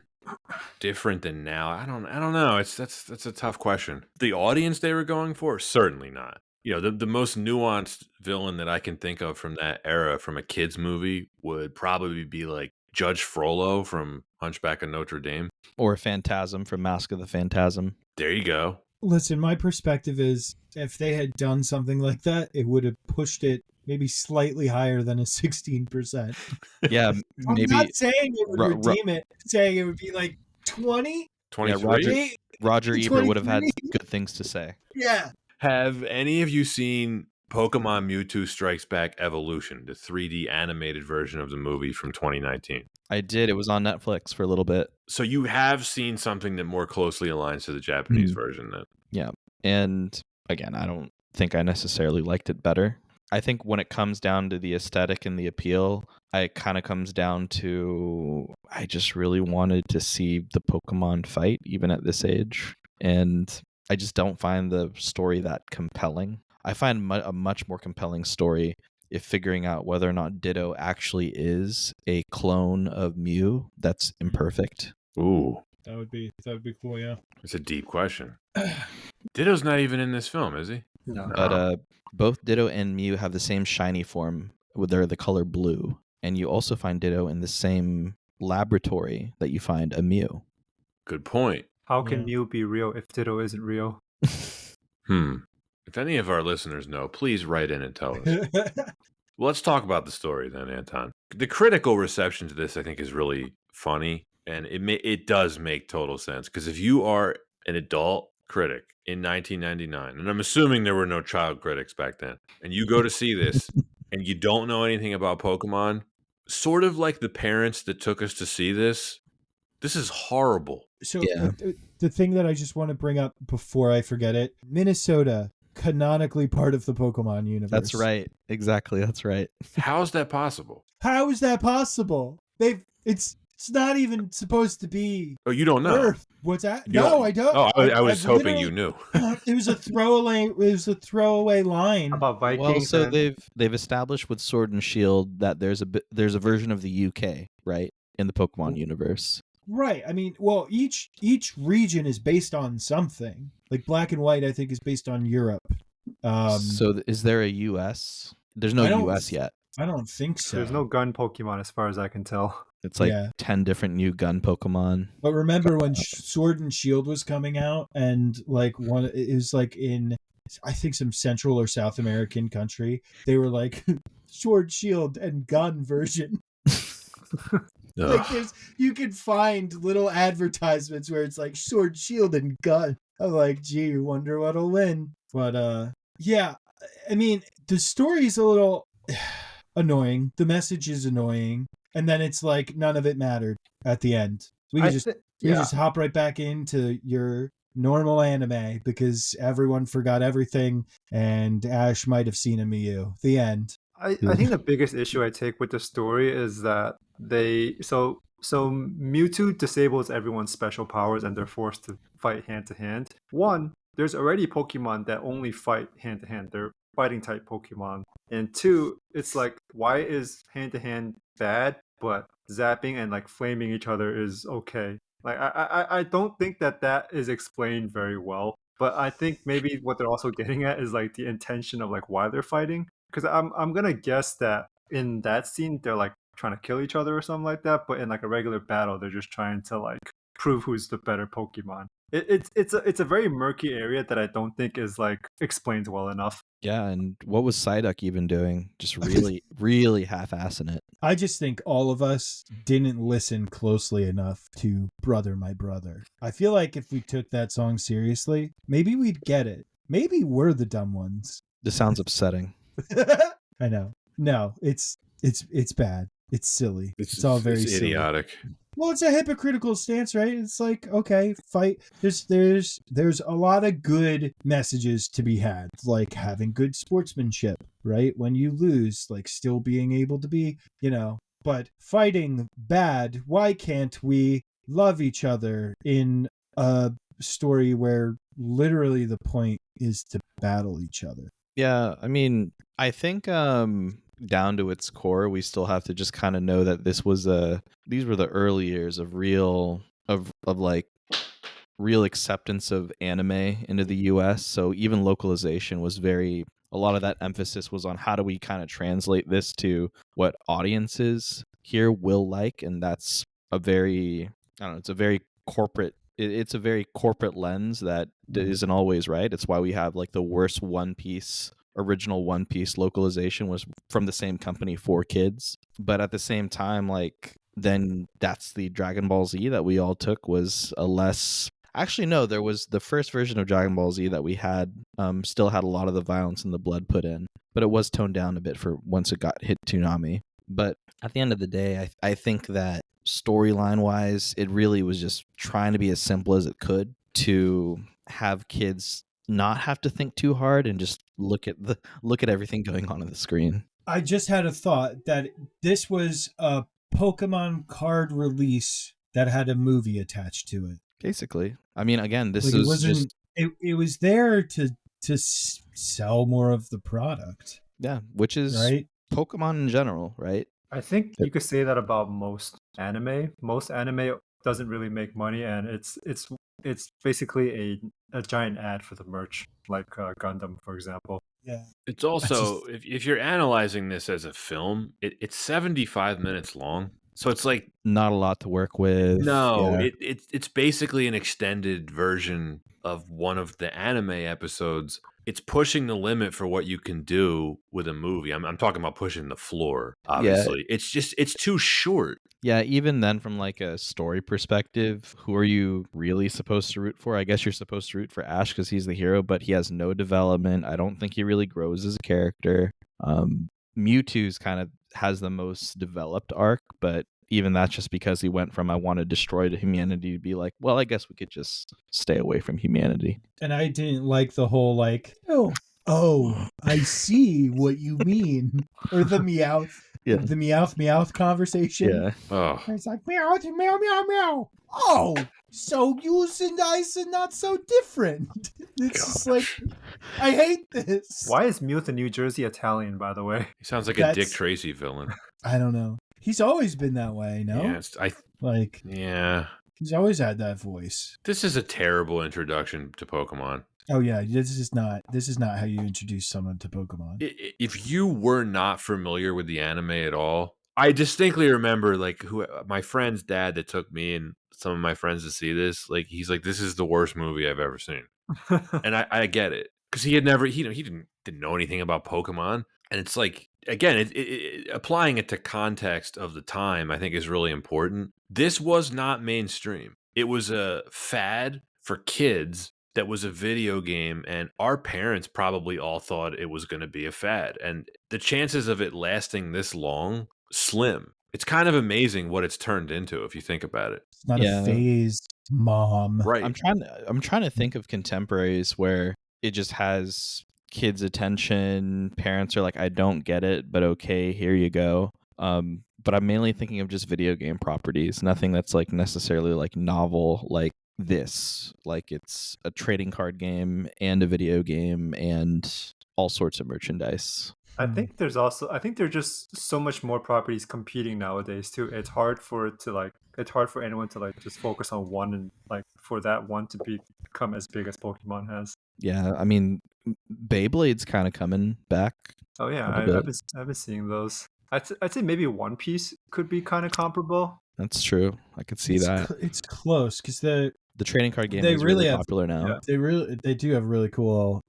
different than now. I don't know. That's a tough question. The audience they were going for, certainly not. You know, the most nuanced villain that I can think of from that era, from a kids movie, would probably be like Judge Frollo from Hunchback of Notre Dame, or Phantasm from Mask of the Phantasm. There you go. Listen, my perspective is if they had done something like that, it would have pushed it maybe slightly higher than a 16%. Yeah, maybe. I'm not saying it would redeem it, saying it would be like 20? 23? Yeah, Roger Ebert would have had good things to say. Yeah. Have any of you seen Pokemon Mewtwo Strikes Back Evolution, the 3D animated version of the movie from 2019? I did. It was on Netflix for a little bit. So you have seen something that more closely aligns to the Japanese version then? Yeah. And again, I don't think I necessarily liked it better. I think when it comes down to the aesthetic and the appeal, it kind of comes down to I just really wanted to see the Pokemon fight, even at this age. And I just don't find the story that compelling. I find a much more compelling story if figuring out whether or not Ditto actually is a clone of Mew that's imperfect. Ooh, That would be cool. Yeah. it's a deep question. Ditto's not even in this film, is he? No. But both Ditto and Mew have the same shiny form, where they're the color blue, and you also find Ditto in the same laboratory that you find a Mew. Good point. How can Yeah. Mew be real if Ditto isn't real? If any of our listeners know, please write in and tell us. Well, let's talk about the story then, Anton. The critical reception to this, I think, is really funny, and it does make total sense, because if you are an adult critic in 1999, and I'm assuming there were no child critics back then, and you go to see this and you don't know anything about Pokemon, sort of like the parents that took us to see this is horrible. So Yeah. the thing that I just want to bring up before I forget it, Minnesota, canonically part of the Pokemon universe. That's right. Exactly. That's right. How is that possible? How is that possible? It's not even supposed to be Oh, you don't know? Earth. What's that? You No, don't- I don't. Oh, I was I've hoping you knew. It was a throwaway. It was a throwaway line. About Vikings. Well, so and- they've established with Sword and Shield that there's a version of the UK, right, in the Pokemon universe. Right. I mean, well, each region is based on something. Like Black and White, I think, is based on Europe. So is there a US? There's no I don't- US yet. I don't think so. There's no gun Pokemon as far as I can tell. It's like Yeah. 10 different new gun Pokemon. But remember when Sword and Shield was coming out, and like it was like in, I think, some Central or South American country, they were like Sword, Shield, and gun version. Like you can find little advertisements where it's like Sword, Shield, and gun. I'm like, gee, wonder what'll win. But yeah, I mean, the story's a little annoying. The message is annoying, and then it's like none of it mattered at the end. We can just hop right back into your normal anime because everyone forgot everything, and Ash might have seen a Mew. The end. I think the biggest issue I take with the story is that so Mewtwo disables everyone's special powers and they're forced to fight hand to hand. One, there's already Pokemon that only fight hand to hand. They're fighting type Pokemon. And two, it's like, why is hand to hand bad, but zapping and like flaming each other is okay? Like I don't think that is explained very well. But I think maybe what they're also getting at is like the intention of like why they're fighting. Because I'm gonna guess that in that scene they're like trying to kill each other or something like that, but in like a regular battle they're just trying to like prove who's the better Pokemon. It's a very murky area that I don't think is like explained well enough. Yeah, and what was Psyduck even doing? Just really, really half-assing it. I just think all of us didn't listen closely enough to Brother My Brother. I feel like if we took that song seriously, maybe we'd get it. Maybe we're the dumb ones. This sounds upsetting. I know. No, it's bad. It's silly. It's all very it's silly. idiotic. Well, it's a hypocritical stance, right? It's like, okay, fight. There's a lot of good messages to be had, like having good sportsmanship, right? When you lose, like still being able to be, but fighting bad. Why can't we love each other in a story where literally the point is to battle each other? Yeah, I mean, I think down to its core, we still have to just kind of know that these were the early years of real acceptance of anime into the US. So even localization was a lot of that emphasis was on how do we kind of translate this to what audiences here will like, and that's it's a very corporate lens that isn't always right. It's why we have like the worst original One Piece localization was from the same company for kids. But at the same time, like, then that's the Dragon Ball Z that we all took was a less... Actually, no, there was the first version of Dragon Ball Z that we had still had a lot of the violence and the blood put in, but it was toned down a bit for once it got hit Toonami. But at the end of the day, I think that storyline-wise, it really was just trying to be as simple as it could to have kids not have to think too hard and just look at everything going on the screen. I just had a thought that this was a Pokemon card release that had a movie attached to it. Basically, I mean, again, this Like, is just it was there to to sell more of the product, Yeah, which is right? Pokemon in general, right? I think you could say that about most anime. Most anime doesn't really make money, and it's basically a giant ad for the merch, like Gundam, for example. Yeah. It's also if you're analyzing this as a film, it's 75 minutes long. So it's like Not a lot to work with. no, Yeah. it's basically an extended version of one of the anime episodes. It's pushing the limit for what you can do with a movie. I'm talking about pushing the floor, obviously. It's too short. Yeah, even then, from like a story perspective, who are you really supposed to root for? I guess you're supposed to root for Ash because he's the hero, but he has no development. I don't think he really grows as a character. Mewtwo's kind of has the most developed arc, but even that's just because he went from I want to destroy humanity to be like, well, I guess we could just stay away from humanity. And I didn't like the whole like, oh, I see what you mean, or the Meowth. Yeah. The Meowth conversation. Yeah. Oh, It's like meow, meow, meow, meow. Oh, so yous and ice are not so different. It's just like, I hate this. Why is Mew the New Jersey Italian, by the way? he sounds like a Dick Tracy villain. I don't know. He's always been that way, no? Yeah, He's always had that voice. This is a terrible introduction to Pokemon. Oh yeah, this is not how you introduce someone to Pokemon. If you were not familiar with the anime at all, I distinctly remember like my friend's dad that took me and some of my friends to see this. Like he's like, this is the worst movie I've ever seen, and I get it because he didn't know anything about Pokemon, and it's like again, applying it to context of the time, I think is really important. This was not mainstream. It was a fad for kids. That was a video game, and our parents probably all thought it was going to be a fad. And the chances of it lasting this long, slim. It's kind of amazing what it's turned into if you think about it. It's not a phase, Mom. Right. I'm trying to think of contemporaries where it just has kids' attention. Parents are like, I don't get it, but okay, here you go. But I'm mainly thinking of just video game properties. Nothing that's like necessarily like novel, like this, like it's a trading card game and a video game and all sorts of merchandise. I think there's just so much more properties competing nowadays too. It's hard for anyone to like just focus on one and like for that one to become as big as Pokemon has. Yeah, I mean, Beyblade's kind of coming back. Oh yeah, I've been seeing those. I'd say maybe One Piece could be kind of comparable. That's true. I could see that. It's close because the trading card game is really popular now. Yeah. They do have really cool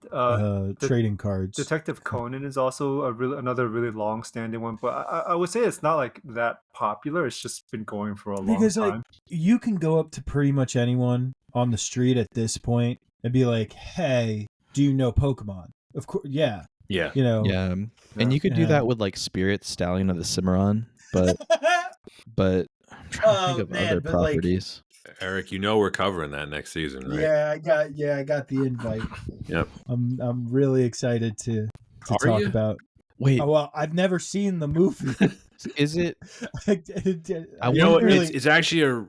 trading cards. Detective Conan is also another really long standing one, but I would say it's not like that popular. It's just been going for a long time. Like you can go up to pretty much anyone on the street at this point and be like, "Hey, do you know Pokemon?" Of course, yeah. Yeah. You know. Yeah. And you could do that with like Spirit Stallion of the Cimarron, but I'm trying to think of other properties. Eric, we're covering that next season, right? Yeah, I got the invite. Yep. I'm really excited to talk about. Wait. Oh, well, I've never seen the movie. Is it? It's actually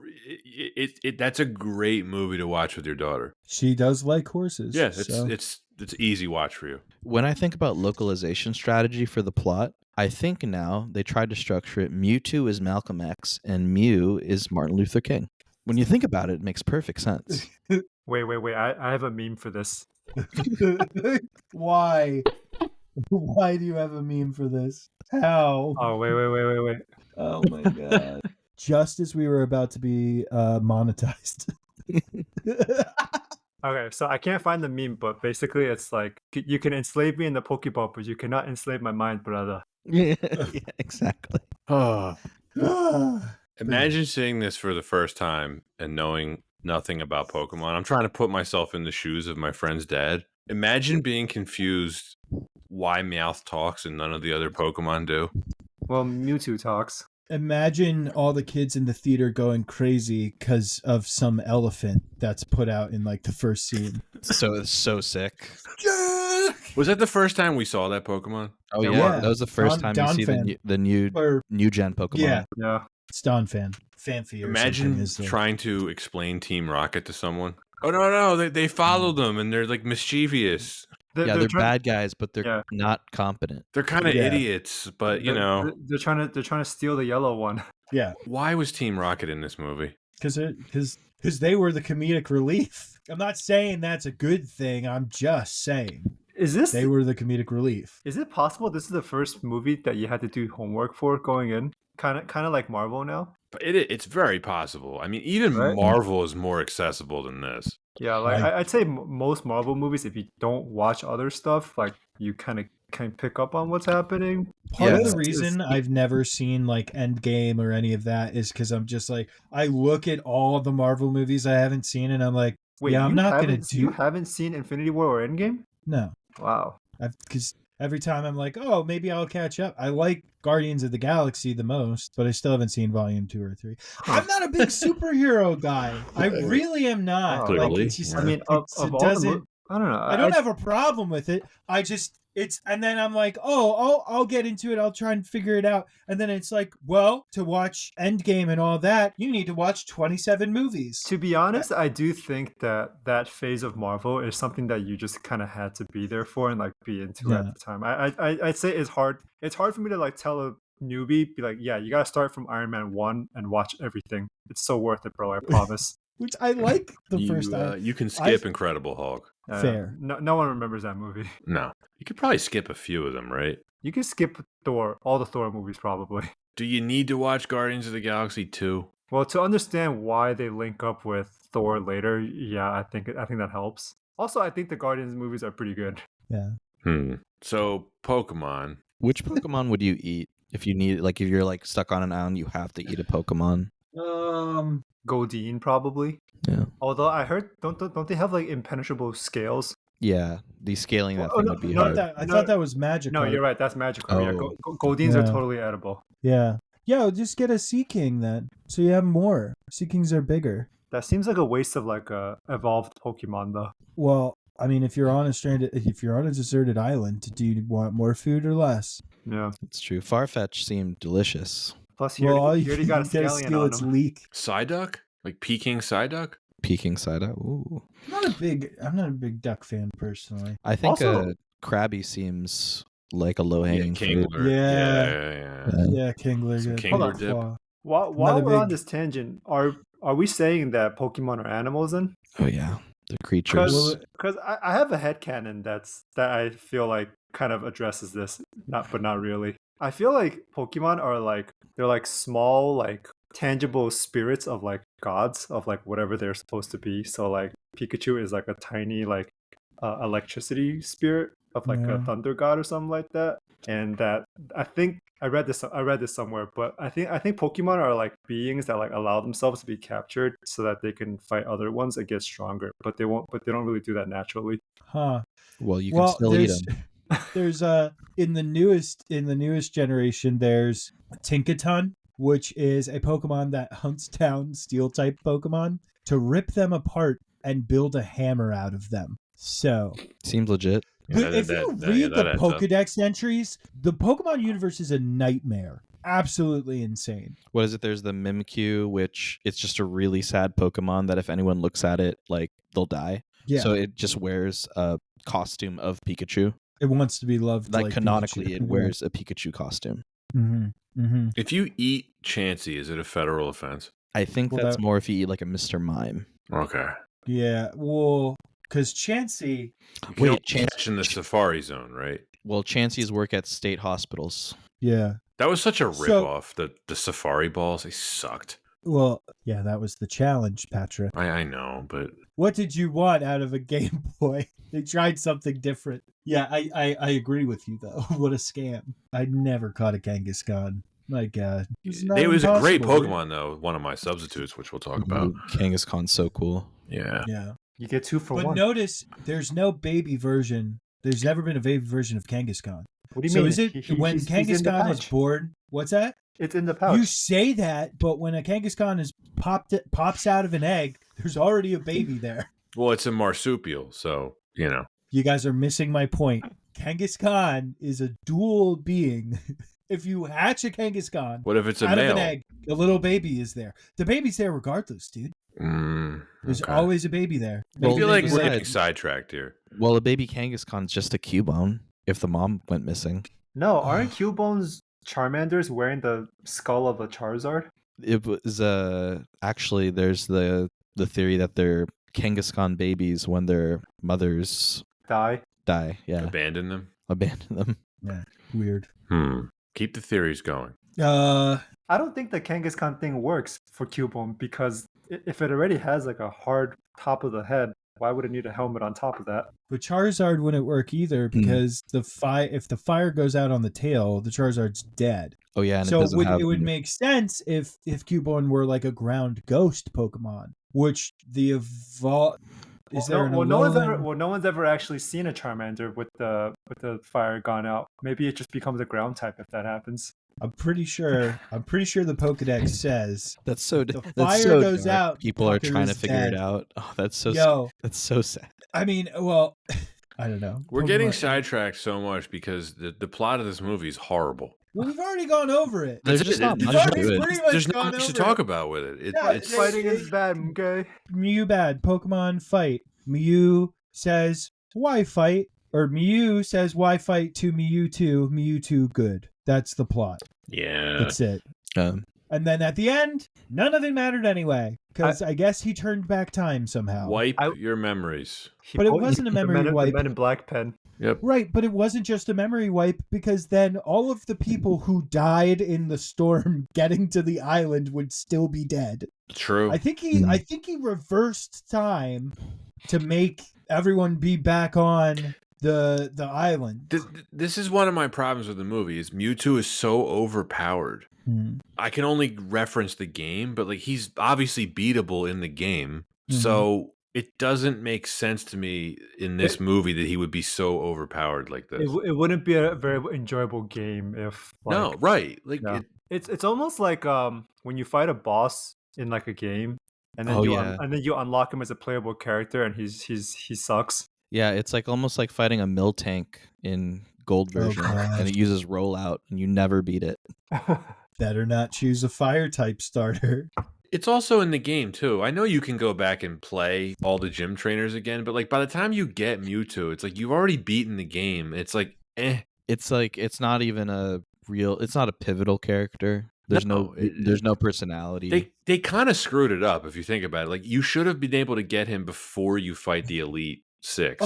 that's a great movie to watch with your daughter. She does like horses. Yes, it's an easy watch for you. When I think about localization strategy for the plot, I think now they tried to structure it. Mewtwo is Malcolm X and Mew is Martin Luther King. When you think about it, it makes perfect sense. Wait. I have a meme for this. Why? Why do you have a meme for this? How? Oh, wait. Oh my god. Just as we were about to be monetized. Okay, so I can't find the meme, but basically it's like, you can enslave me in the Pokeball, but you cannot enslave my mind, brother. Yeah, exactly. Imagine seeing this for the first time and knowing nothing about Pokemon. I'm trying to put myself in the shoes of my friend's dad. Imagine being confused why Meowth talks and none of the other Pokemon do. Well, Mewtwo talks. Imagine all the kids in the theater going crazy because of some elephant that's put out in like the first scene. So sick. Was that the first time we saw that Pokemon? Oh yeah, that was the first time you see the new gen Pokemon. Yeah. It's Donphan. Fanfi. Imagine trying to explain Team Rocket to someone. Oh no, they follow them and they're like mischievous. They're trying, bad guys, but they're yeah, not competent. They're kind of Yeah. idiots, but you know, they're trying to steal the yellow one. Yeah, why was Team Rocket in this movie? because they were the comedic relief. I'm not saying that's a good thing. I'm just saying they were the comedic relief. Is it possible this is the first movie that you had to do homework for going in? Kind of like Marvel now. But it's very possible. I mean, even Right? Marvel is more accessible than this. Yeah, like I'd say most Marvel movies, if you don't watch other stuff, like you kind of pick up on what's happening. Part of Yeah. the reason I've never seen like Endgame or any of that is because I'm just like, I look at all of the Marvel movies I haven't seen and I'm like, Wait, yeah, I'm not gonna you do. haven't seen Infinity War or Endgame? No, Wow. because every time I'm like, oh, maybe I'll catch up. I like Guardians of the Galaxy the most, but I still haven't seen Volume 2 or 3. I'm not a big superhero guy. I really am not. Oh, Clearly. It's just, I mean, of it all doesn't. I don't know. I don't have a problem with it. I just and then I'm like, oh, I'll get into it. I'll try and figure it out. And then it's like, well, to watch Endgame and all that, you need to watch 27 movies. To be honest, I do think that phase of Marvel is something that you just kind of had to be there for and like be into at the time. I'd say it's hard. It's hard for me to like tell a newbie, be like, yeah, you gotta start from Iron Man 1 and watch everything. It's so worth it, bro. I promise. Which I like the first time. You can skip Incredible Hulk. Fair. No one remembers that movie. No, you could probably skip a few of them, right? You can skip Thor, all the Thor movies probably. Do you need to watch Guardians of the Galaxy 2? Well, to understand why they link up with Thor later, yeah, I think that helps. Also, I think the Guardians movies are pretty good. Yeah. So Pokemon. Which Pokemon would you eat if you need, like, if you're like stuck on an island, you have to eat a Pokemon? Goldeen probably. Yeah. Although I heard, don't they have like impenetrable scales? Yeah, the scaling that Oh, thing no, would be no, hard. I thought that was Magikarp. No, you're right. That's magical. Yeah, Oh. Goldeens are Yeah. totally edible. Yeah. Yeah, just get a Sea King then. So you have more. Sea Kings are bigger. That seems like a waste of like a evolved Pokemon though. Well, I mean, if you're on a deserted island, do you want more food or less? Yeah. It's true. Farfetch seemed delicious. Plus, you Well, already got a you gotta scallion steal on its him. leak. Psyduck? Like Peking Psyduck? Peking Psyduck. Ooh. I'm not a big duck fan personally. I think Also- Krabby seems like a low-hanging fruit. Kingler. Yeah. Yeah, Kingler. Some good. Kingler Claw. dip. While Another we're on big- this tangent, are we saying that Pokemon are animals then? Oh yeah, the creatures. Because I have a headcanon that I feel like kind of addresses this, but not really. I feel like Pokemon are like, they're like small, like tangible spirits of like gods of like whatever they're supposed to be. So like Pikachu is like a tiny like electricity spirit of like a thunder god or something like that. And that I think I read this somewhere, but I think Pokemon are like beings that like allow themselves to be captured so that they can fight other ones and get stronger. But they don't really do that naturally. Huh. Well, you can still eat them. There's in the newest generation, there's Tinkaton, which is a Pokemon that hunts down steel type Pokemon to rip them apart and build a hammer out of them. So Seems legit. if you read the Pokedex entries, the Pokemon universe is a nightmare. Absolutely insane. What is it? There's the Mimikyu, which it's just a really sad Pokemon that if anyone looks at it, like they'll die. Yeah. So it just wears a costume of Pikachu. It wants to be loved. Like canonically, Pikachu. it wears a Pikachu costume. Mm-hmm. Mm-hmm. If you eat Chansey, is it a federal offense? I think Well, that's that- more if you eat like a Mr. Mime. Okay. Yeah. Well, because Chansey. You can only catch in the Safari Zone, right? Well, Chanseys work at state hospitals. Yeah. That was such a So- rip-off. The Safari balls, they sucked. Well, yeah, that was the challenge, Patrick. I know, but What did you want out of a Game Boy? They tried something different. Yeah, I agree with you though. What a scam! I never caught a Kangaskhan. My God, it was a great impossible. Pokemon though. One of my substitutes, which we'll talk about. Ooh, Kangaskhan's so cool. Yeah. Yeah, You get 2 for but 1. notice there's no baby version. There's never been a baby version of Kangaskhan. What do you So mean? is it when He's in the Kangaskhan is pouch. born? What's that? It's in the pouch. You say that, but when a Kangaskhan is pops out of an egg, there's already a baby there. Well, it's a marsupial, so you know. You guys are missing my point. Kangaskhan is a dual being. If you hatch a Kangaskhan What if it's a out male? of an egg, the little baby is there. The baby's there regardless, dude. There's Okay. always a baby there. I Well, feel like we're besides- getting sidetracked here. Well, a baby Kangaskhan's just a Cubone if the mom went missing. No, aren't Cubone's Charmanders wearing the skull of a Charizard? It was actually there's the theory that they're Kangaskhan babies when their mothers Die. die. Yeah, Abandon them. abandon them. Yeah, weird. Keep the theories going. I don't think the Kangaskhan thing works for Cubone because if it already has like a hard top of the head, why would it need a helmet on top of that? But Charizard wouldn't work either because if the fire goes out on the tail, the Charizard's dead. Oh yeah, and So it would make sense if Cubone were like a ground ghost Pokemon, which the evolve. Is there an no one's ever actually seen a Charmander with the fire gone out. Maybe it just becomes a ground type if that happens. I'm pretty sure the Pokedex says That's so. the That's fire so goes dark. out. People are fucker trying to is figure it dead. out. Oh, that's so. Yo, That's so sad. I mean, well, I don't know. We're getting Pokemon- sidetracked so much because the plot of this movie is horrible. Well, we've already gone over it. There's That's just it. not There's much already to it. pretty much There's not gone much to over talk it. about with it. Yeah, It's Fighting is bad, okay? Mew bad. Pokemon fight. Mew says, why fight? Or Mew says, why fight to Mewtwo? Mewtwo good. That's the plot. yeah. That's it. Um, And then at the end, none of it mattered anyway. Because I guess he turned back time somehow. Wipe your memories. But it wasn't a memory wipe. The Men in Black pen. Yep. Right, but it wasn't just a memory wipe because then all of the people who died in the storm getting to the island would still be dead. True. I think he reversed time to make everyone be back on the island. This is one of my problems with the movie is Mewtwo is so overpowered. I can only reference the game, but like he's obviously beatable in the game. So it doesn't make sense to me in this movie that he would be so overpowered like this. It wouldn't be a very enjoyable game if No, right. Like yeah. It's almost like when you fight a boss in like a game and then and then you unlock him as a playable character and he sucks. yeah, it's like almost like fighting a mill tank in gold version, and it uses rollout, and you never beat it. Better not choose a fire type starter. It's also in the game too. I know you can go back and play all the gym trainers again, but like by the time you get Mewtwo, it's like you've already beaten the game. It's like, It's like it's not even a real. It's not a pivotal character. There's there's no personality. They kind of screwed it up if you think about it. Like you should have been able to get him before you fight the Elite Six.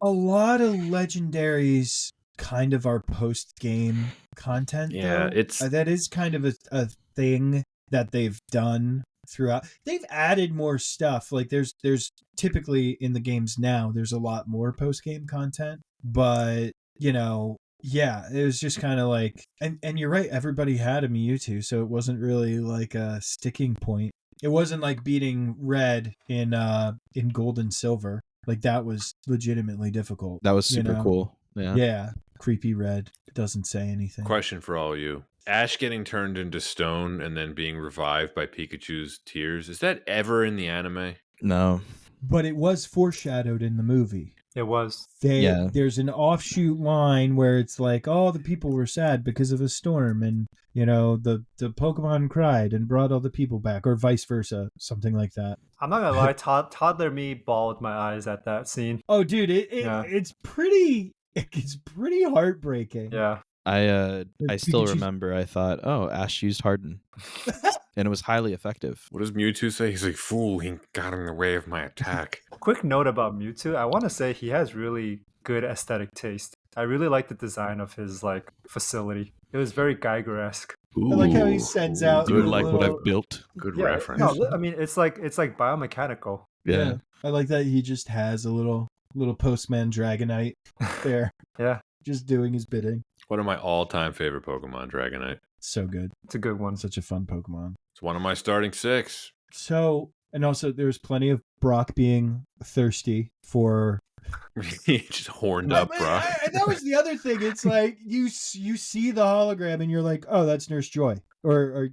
A lot of legendaries kind of are post game content. Yeah, though. That is kind of a thing that they've done throughout. They've added more stuff. Like there's typically in the games now there's a lot more post game content, but you know. Yeah, it was just kind of like, and you're right, everybody had a Mewtwo, so it wasn't really like a sticking point. It wasn't like beating Red in Gold and Silver. Like that was legitimately difficult. That was super cool. Yeah. Yeah. Creepy Red doesn't say anything. Question for all of you. Ash getting turned into stone and then being revived by Pikachu's tears. Is that ever in the anime? No. But it was foreshadowed in the movie. It was. There's an offshoot line where it's like, oh, the people were sad because of a storm, and you know the Pokemon cried and brought all the people back, or vice versa, something like that. I'm not gonna lie, toddler me bawled my eyes at that scene. Oh, dude, it's pretty heartbreaking. Yeah. I still remember. I thought, oh, Ash used Harden, and it was highly effective. What does Mewtwo say? He's like, fool, he got in the way of my attack. Quick note about Mewtwo. I want to say he has really good aesthetic taste. I really like the design of his like facility. It was very Geiger-esque. I like how he sends out. Do it like what I've built. Good Yeah, reference. no, I mean it's like biomechanical. Yeah. I like that he just has a little postman Dragonite there. Yeah. Just doing his bidding. One of my all-time favorite Pokemon, Dragonite. So good. It's a good one. Such a fun Pokemon. It's one of my starting 6. So, and also there's plenty of Brock being thirsty for... Just horned up, Brock. And that was the other thing. It's like you see the hologram and you're like, oh, that's Nurse Joy. Or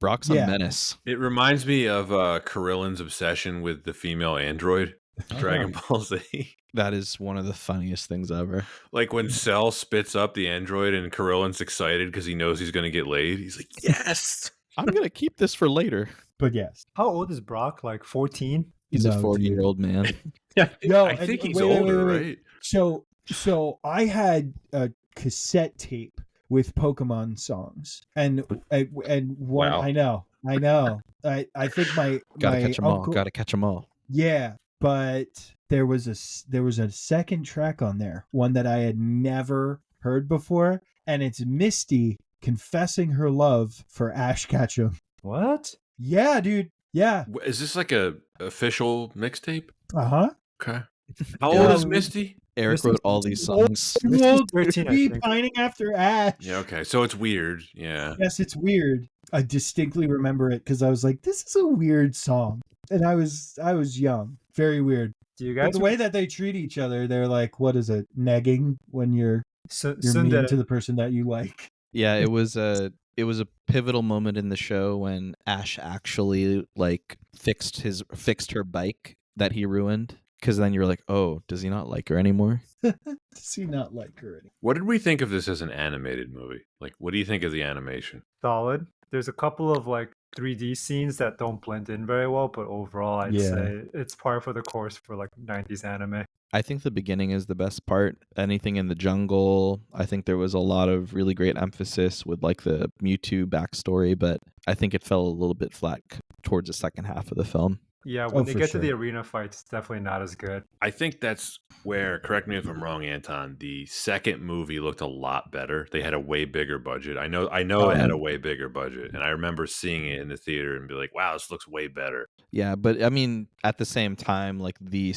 Brock's a menace. It reminds me of Krillin's obsession with the female android, Dragon Ball Z. That is one of the funniest things ever. Like when Cell spits up the android and Krillin's excited because he knows he's going to get laid. He's like, yes! I'm going to keep this for later. But yes. How old is Brock? Like 14? He's a No, dude. 40-year-old man. Yo, I think he's wait, older, wait. right? So I had a cassette tape with Pokemon songs, and one. Wow. I know. I think my Gotta catch them all. uncle. Gotta catch them all. Yeah, but there was a second track on there, one that I had never heard before, and it's Misty confessing her love for Ash Ketchum. What? Yeah, dude. Yeah. Is this like a official mixtape? Uh-huh. Okay. How Yeah. old is Misty? Eric Misty's wrote all these songs. Misty's 13, I Be think. pining after Ash. Yeah, okay. So it's weird. Yeah. Yes, it's weird. I distinctly remember it because I was like, "This is a weird song," and I was young, very weird. Do you But guys the way that they treat each other, they're like, "What is it? Negging when you're mean Tsundere. to the person that you like." Yeah, it was a pivotal moment in the show when Ash actually like fixed her bike that he ruined. Because then you're like, oh, does he not like her anymore? Does he not like her anymore? What did we think of this as an animated movie? Like, what do you think of the animation? Solid. There's a couple of like 3D scenes that don't blend in very well, but overall I'd Yeah. say it's par for the course for like 90s anime. I think the beginning is the best part. Anything in the jungle. I think there was a lot of really great emphasis with like the Mewtwo backstory, but I think it fell a little bit flat towards the second half of the film. Yeah, when they for get sure. to the arena fights, it's definitely not as good. I think that's where, correct me if I'm wrong, Anton, the second movie looked a lot better. They had a way bigger budget. I know it had a way bigger budget. And I remember seeing it in the theater and be like, wow, this looks way better. Yeah, but I mean, at the same time, like the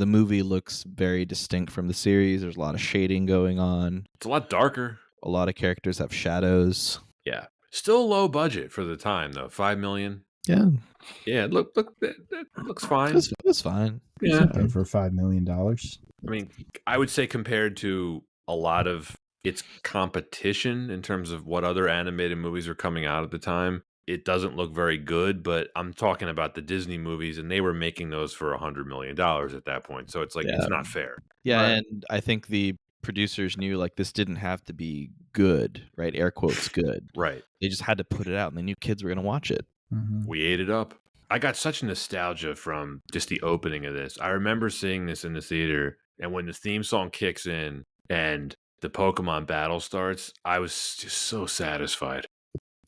movie looks very distinct from the series. There's a lot of shading going on. It's a lot darker. A lot of characters have shadows. Yeah. Still low budget for the time, though. $5 million. Yeah, Yeah, look, that looks fine. it's fine. Yeah. Okay, for $5 million. I mean, I would say compared to a lot of its competition in terms of what other animated movies are coming out at the time, it doesn't look very good, but I'm talking about the Disney movies, and they were making those for $100 million at that point. So it's like, it's not fair. Yeah, Right. and I think the producers knew like this didn't have to be good, right? Air quotes good. Right. They just had to put it out, and they knew kids were gonna watch it. Mm-hmm. We ate it up. I got such nostalgia from just the opening of this. I remember seeing this in the theater, and when the theme song kicks in and the Pokemon battle starts, I was just so satisfied.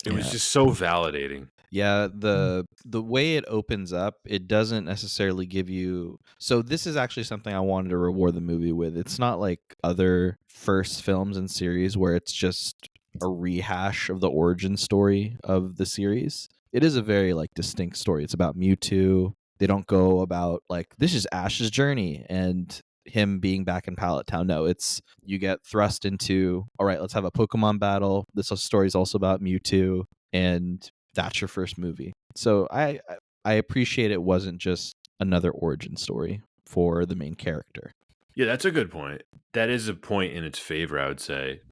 It was Yeah. just so validating. Yeah, the way it opens up, it doesn't necessarily give you. So this is actually something I wanted to reward the movie with. It's not like other first films and series where it's just a rehash of the origin story of the series. It is a very like distinct story. It's about Mewtwo. They don't go about like this is Ash's journey and him being back in Pallet Town. No, it's you get thrust into, all right, let's have a Pokemon battle. This story is also about Mewtwo, and that's your first movie. So I appreciate it wasn't just another origin story for the main character. Yeah, that's a good point. That is a point in its favor, I would say.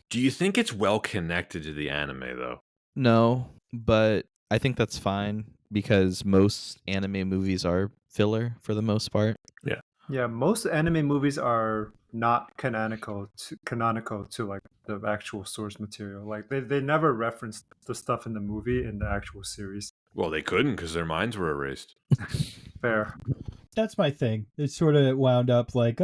Do you think it's well connected to the anime, though? No, but I think that's fine because most anime movies are filler for the most part. Yeah, most anime movies are not canonical to like the actual source material. Like they never reference the stuff in the movie in the actual series. Well, they couldn't because their minds were erased. Fair. That's my thing. It sort of wound up like,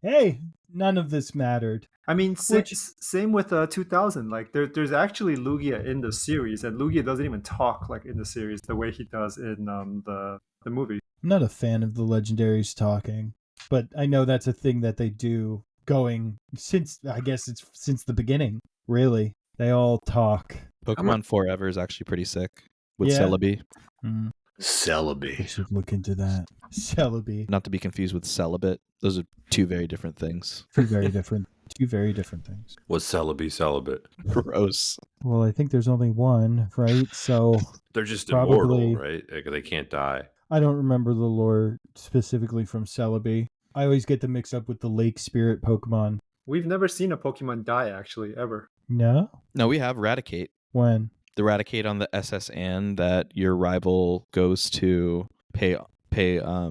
hey, none of this mattered. I mean, Which- same with 2000. Like there's actually Lugia in the series, and Lugia doesn't even talk like in the series the way he does in the movie. I'm not a fan of the legendaries talking, but I know that's a thing that they do going since, I guess it's since the beginning, really. They all talk. Pokemon Forever is actually pretty sick with Yeah. Celebi. I Celebi. should look into that. Celebi. Not to be confused with Celibate. Those are two very different things. Two very different things. Was Celebi celibate? Gross. Well, I think there's only one, right? So They're just Probably- immortal, right? Like, they can't die. I don't remember the lore specifically from Celebi. I always get them mixed up with the lake spirit Pokemon. We've never seen a Pokemon die actually ever. No? No, we have Raticate. When? The Raticate on the SS Anne that your rival goes to pay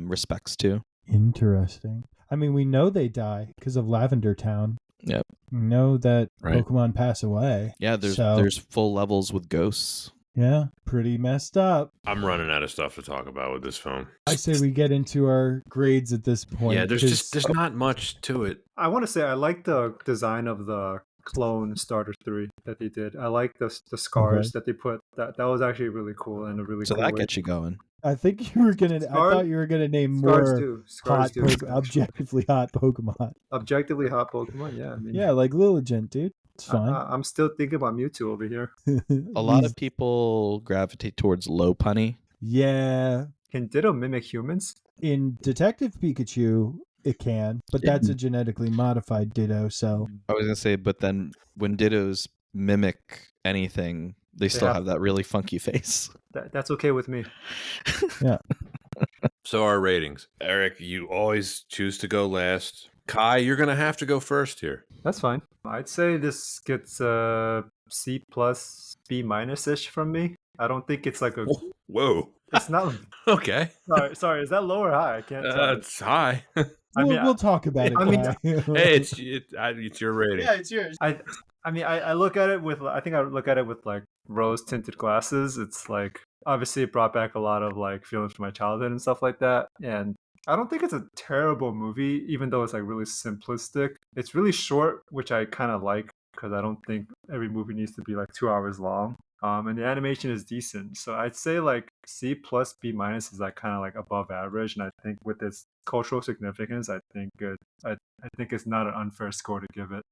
respects to. Interesting. I mean, we know they die because of Lavender Town. Yep. We know that Right. Pokemon pass away. Yeah, there's So- there's full levels with ghosts. Yeah, pretty messed up. I'm running out of stuff to talk about with this film. I say we get into our grades at this point. Yeah, there's not much to it. I want to say I like the design of the clone starter 3 that they did. I like the scars that they put. That was actually really cool and a really So cool that way. gets you going. I think you were gonna. I thought you were gonna name more hot, objectively hot Pokemon. Objectively hot Pokemon, yeah. I mean, Yeah, like Lilligant, dude. It's fine. I'm still thinking about Mewtwo over here. A lot of people gravitate towards Lopunny. Yeah. Can Ditto mimic humans? In Detective Pikachu, it can, but that's a genetically modified Ditto, so... I was going to say, but then when Dittos mimic anything, they still have that really funky face. That's okay with me. Yeah. So our ratings. Eric, you always choose to go last. Kai, you're going to have to go first here. That's fine. I'd say this gets a C plus B minus-ish from me. I don't think it's like a... Whoa. It's not... Okay. Sorry, is that low or high? I can't tell. It's high. We'll talk about it, Kai. Hey, it's your rating. Yeah, it's yours. I look at it with... I think I look at it with, like, rose-tinted glasses. It's, like... Obviously, it brought back a lot of, like, feelings from my childhood and stuff like that. And I don't think it's a terrible movie, even though it's, like, really simplistic. It's really short, which I kind of like, because I don't think every movie needs to be, like, 2 hours long. And the animation is decent. So I'd say, like, C plus B minus is, like, kind of, like, above average. And I think with its cultural significance, I think it's not an unfair score to give it.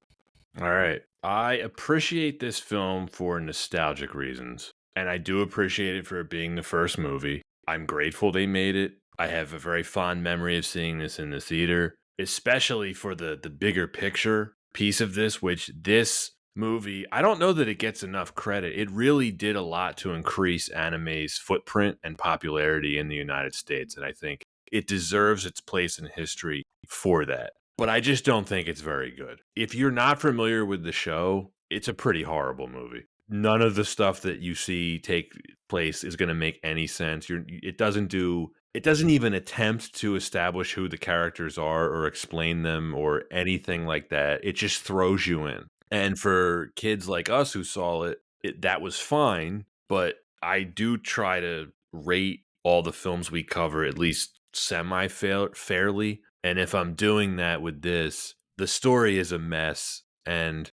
All right. I appreciate this film for nostalgic reasons. And I do appreciate it for it being the first movie. I'm grateful they made it. I have a very fond memory of seeing this in the theater, especially for the bigger picture piece of this, which this movie, I don't know that it gets enough credit. It really did a lot to increase anime's footprint and popularity in the United States. And I think it deserves its place in history for that. But I just don't think it's very good. If you're not familiar with the show, it's a pretty horrible movie. None of the stuff that you see take place is going to make any sense. It doesn't even attempt to establish who the characters are or explain them or anything like that. It just throws you in. And for kids like us who saw it, that was fine. But I do try to rate all the films we cover at least semi-fairly. And if I'm doing that with this, the story is a mess. And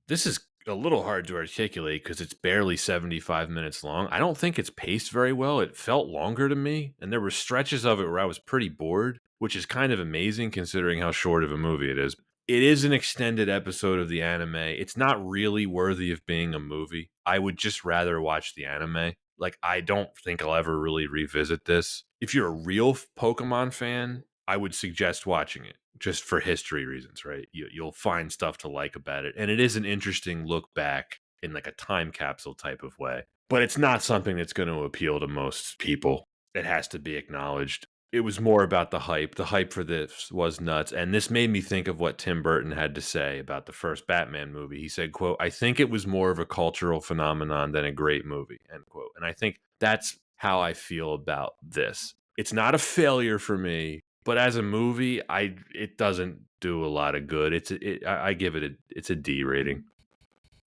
this is a little hard to articulate because it's barely 75 minutes long. I don't think it's paced very well. It felt longer to me, and there were stretches of it where I was pretty bored, which is kind of amazing considering how short of a movie it is. It is an extended episode of the anime. It's not really worthy of being a movie. I would just rather watch the anime. Like, I don't think I'll ever really revisit this. If you're a real Pokemon fan, I would suggest watching it. Just for history reasons, right? You'll find stuff to like about it. And it is an interesting look back in like a time capsule type of way. But it's not something that's going to appeal to most people. It has to be acknowledged. It was more about the hype. The hype for this was nuts. And this made me think of what Tim Burton had to say about the first Batman movie. He said, quote, "I think it was more of a cultural phenomenon than a great movie," end quote. And I think that's how I feel about this. It's not a failure for me. But as a movie, it doesn't do a lot of good. I give it it's a D rating.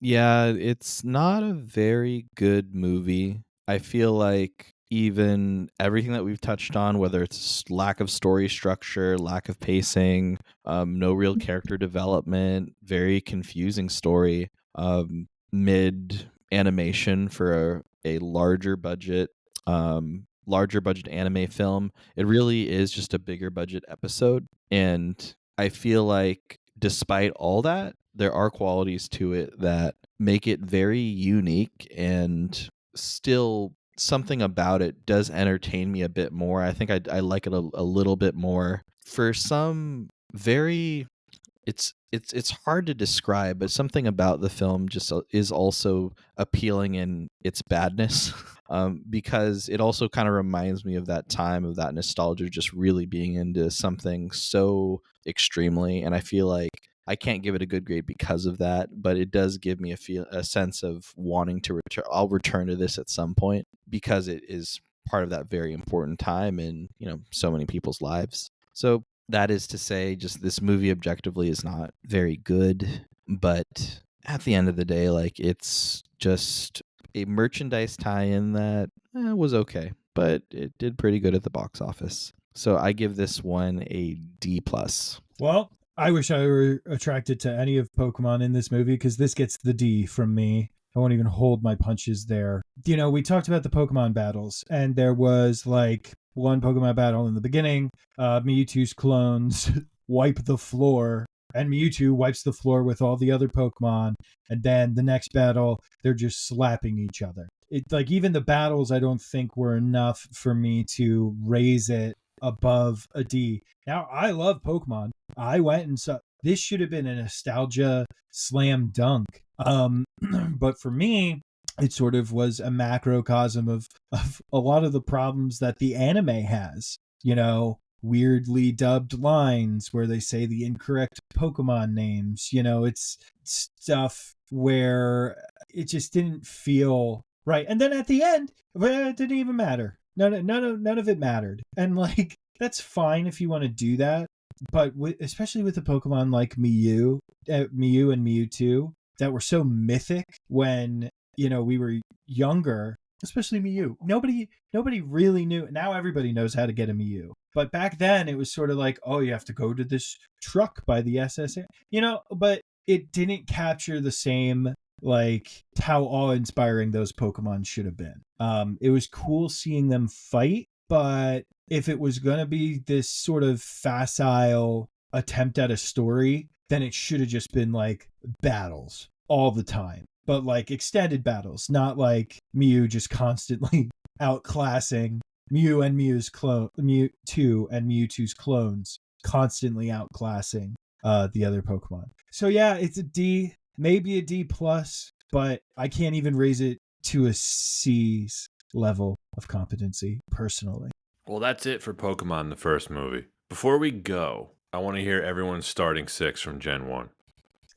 Yeah, it's not a very good movie. I feel like even everything that we've touched on, whether it's lack of story structure, lack of pacing, no real character development, very confusing story, mid animation for a larger budget anime film. It really is just a bigger budget episode. And I feel like despite all that, there are qualities to it that make it very unique, and still something about it does entertain me a bit more. I think I like it a little bit more. For some very... It's hard to describe, but something about the film just is also appealing in its badness, because it also kind of reminds me of that time, of that nostalgia, just really being into something so extremely. And I feel like I can't give it a good grade because of that, but it does give me a sense of wanting to return. I'll return to this at some point because it is part of that very important time in so many people's lives. So that is to say, just this movie objectively is not very good, but at the end of the day, like, it's a merchandise tie-in that was okay, but it did pretty good at the box office. So I give this one a D+. Well, I wish I were attracted to any of Pokemon in this movie because this gets the D from me. I won't even hold my punches there. You know, we talked about the Pokemon battles, and there was like one Pokemon battle in the beginning. Mewtwo's clones wipe the floor, and Mewtwo wipes the floor with all the other Pokemon. And then the next battle, they're just slapping each other. It like even the battles, I don't think were enough for me to raise it above a D. Now, I love Pokemon. I went and saw this should have been a nostalgia slam dunk. But for me, it sort of was a macrocosm of a lot of the problems that the anime has. You know, weirdly dubbed lines where they say the incorrect Pokemon names. You know, it's stuff where it just didn't feel right. And then at the end, it didn't even matter. None of it mattered. And like, that's fine if you want to do that. But especially with a Pokemon like Mew and Mewtwo that were so mythic when, you know, we were younger, especially Mew. Nobody really knew. Now everybody knows how to get a Mew. But back then it was sort of like, oh, you have to go to this truck by the SSA, you know, but it didn't capture the same like how awe-inspiring those Pokemon should have been. It was cool seeing them fight, but if it was going to be this sort of facile attempt at a story, then it should have just been like battles all the time, but like extended battles, not like Mew just constantly outclassing Mew and Mewtwo and Mewtwo's clones constantly outclassing the other Pokemon. So yeah, it's a D, maybe a D+, but I can't even raise it to a C's level of competency personally. Well, that's it for Pokemon the first movie. Before we go, I want to hear everyone's starting 6 from Gen 1.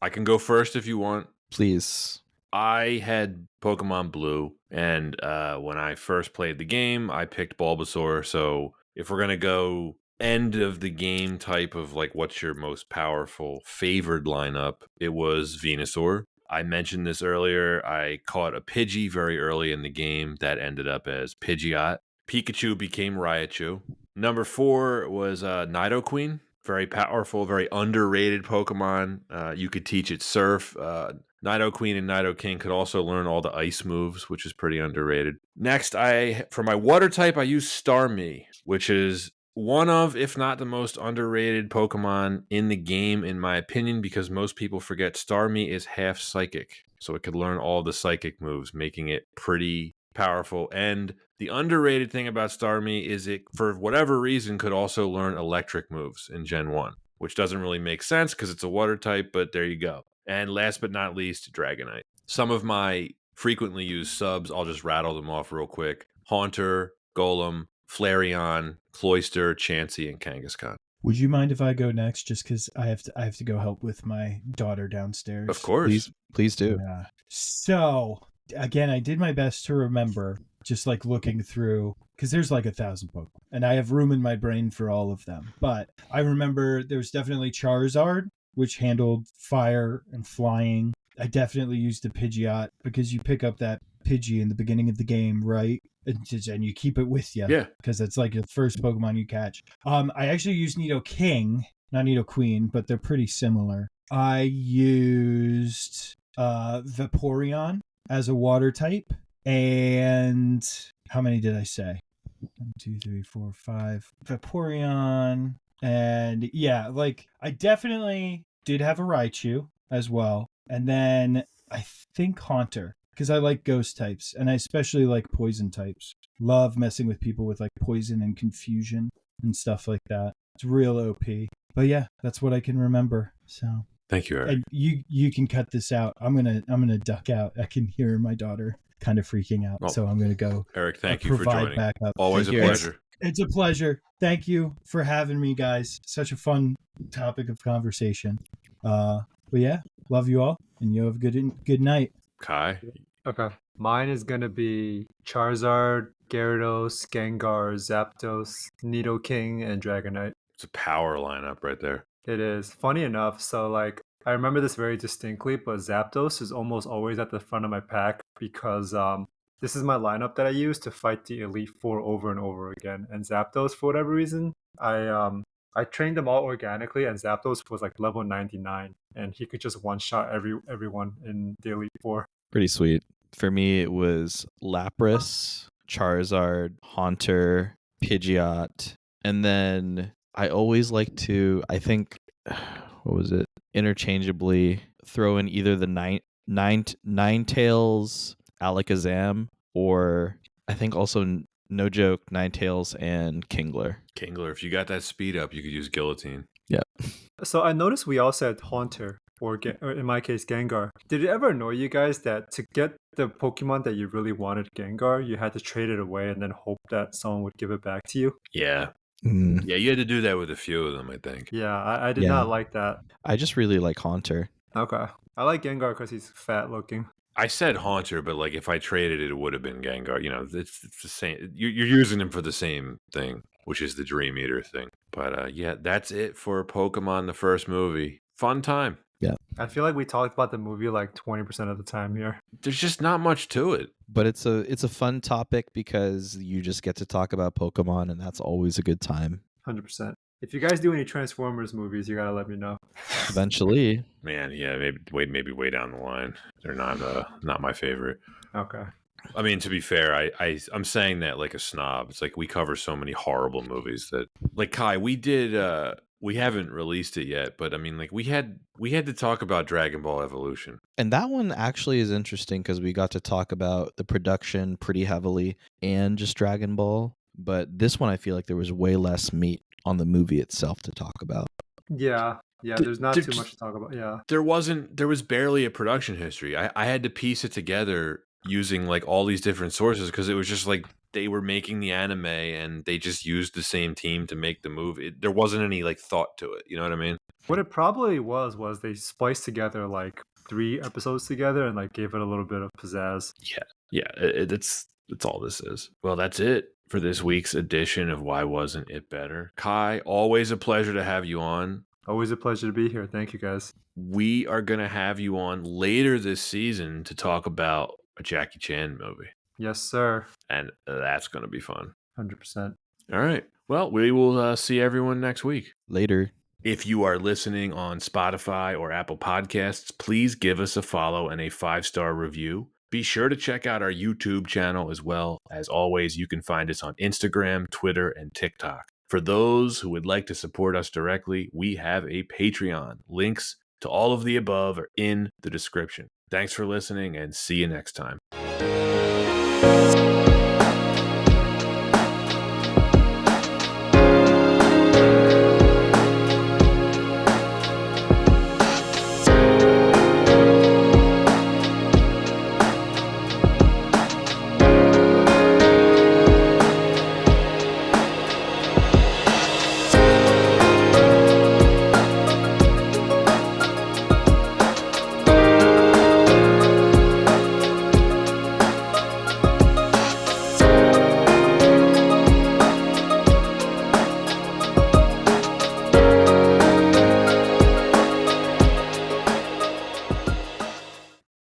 I can go first if you want. Please. I had Pokemon Blue, and when I first played the game, I picked Bulbasaur. So if we're going to go end of the game type of like what's your most powerful favored lineup, it was Venusaur. I mentioned this earlier. I caught a Pidgey very early in the game that ended up as Pidgeot. Pikachu became Raichu. Number 4 was Nidoqueen. Very powerful, very underrated Pokemon. You could teach it Surf. Nidoqueen and Nidoking could also learn all the ice moves, which is pretty underrated. Next, for my water type, I use Starmie, which is one of, if not the most underrated Pokemon in the game, in my opinion, because most people forget Starmie is half psychic. So it could learn all the psychic moves, making it pretty powerful. And the underrated thing about Starmie is it, for whatever reason, could also learn electric moves in Gen 1, which doesn't really make sense because it's a water type, but there you go. And last but not least, Dragonite. Some of my frequently used subs, I'll just rattle them off real quick. Haunter, Golem, Flareon, Cloyster, Chansey, and Kangaskhan. Would you mind if I go next just because I have to go help with my daughter downstairs? Of course. Please do. Yeah. So again, I did my best to remember, just like looking through, because there's like 1,000 Pokemon, and I have room in my brain for all of them. But I remember there was definitely Charizard, which handled fire and flying. I definitely used the Pidgeot because you pick up that Pidgey in the beginning of the game, right? And you keep it with you. Yeah. Because it's like the first Pokemon you catch. I actually used Nidoking, not Nidoqueen, but they're pretty similar. I used Vaporeon as a water type. And how many did I say? 1, 2, 3, 4, 5. Vaporeon. And yeah, like I definitely did have a Raichu as well. And then I think Haunter, because I like ghost types and I especially like poison types. Love messing with people with like poison and confusion and stuff like that. It's real OP. But yeah, that's what I can remember. So thank you, Eric. And you can cut this out. I'm gonna duck out. I can hear my daughter kind of freaking out. So I'm gonna go. Eric, thank you for joining. Backup. Always a pleasure. It's a pleasure. Thank you for having me, guys. Such a fun topic of conversation. But yeah, love you all, and you have a good night. Kai? Okay. Mine is going to be Charizard, Gyarados, Gengar, Zapdos, Nidoking, and Dragonite. It's a power lineup right there. It is. Funny enough, so like I remember this very distinctly, but Zapdos is almost always at the front of my pack because this is my lineup that I use to fight the Elite Four over and over again. And Zapdos, for whatever reason, I trained them all organically, and Zapdos was like level 99, and he could just one shot everyone in the Elite Four. Pretty sweet. For me, it was Lapras, Charizard, Haunter, Pidgeot, and then I always like to, I think, what was it? Interchangeably throw in either the Ninetales, Alakazam, or I think also, no joke, Ninetales and Kingler. Kingler, if you got that speed up, you could use Guillotine. Yeah. So I noticed we all said Haunter, or in my case, Gengar. Did it ever annoy you guys that to get the Pokemon that you really wanted, Gengar, you had to trade it away and then hope that someone would give it back to you? Yeah. Mm. Yeah, you had to do that with a few of them, I think. Yeah, I did Yeah. not like that. I just really like Haunter. Okay. I like Gengar because he's fat looking. I said Haunter, but like if I traded it, it would have been Gengar. You know, it's the same. You're using him for the same thing, which is the Dream Eater thing. But yeah, that's it for Pokemon, the first movie. Fun time. Yeah. I feel like we talked about the movie like 20% of the time here. There's just not much to it. But it's a fun topic because you just get to talk about Pokemon, and that's always a good time. 100%. If you guys do any Transformers movies, you gotta let me know. Eventually. Man, yeah, maybe way down the line. They're not my favorite. Okay. I mean, to be fair, I'm saying that like a snob. It's like we cover so many horrible movies that, like Kai, we haven't released it yet, but I mean, like we had to talk about Dragon Ball Evolution. And that one actually is interesting because we got to talk about the production pretty heavily and just Dragon Ball. But this one, I feel like there was way less meat on the movie itself to talk about. Yeah, there's not too much to talk about. Yeah. There was barely a production history. I had to piece it together using like all these different sources because it was just like they were making the anime and they just used the same team to make the movie. There wasn't any like thought to it. You know what I mean? What it probably was they spliced together like 3 episodes together and like gave it a little bit of pizzazz. Yeah. It's all this is. Well, that's it for this week's edition of Why Wasn't It Better? Kai, always a pleasure to have you on. Always a pleasure to be here. Thank you, guys. We are going to have you on later this season to talk about a Jackie Chan movie. Yes, sir. And that's going to be fun. 100%. All right. Well, we will see everyone next week. Later. If you are listening on Spotify or Apple Podcasts, please give us a follow and a 5-star review. Be sure to check out our YouTube channel as well. As always, you can find us on Instagram, Twitter, and TikTok. For those who would like to support us directly, we have a Patreon. Links to all of the above are in the description. Thanks for listening and see you next time.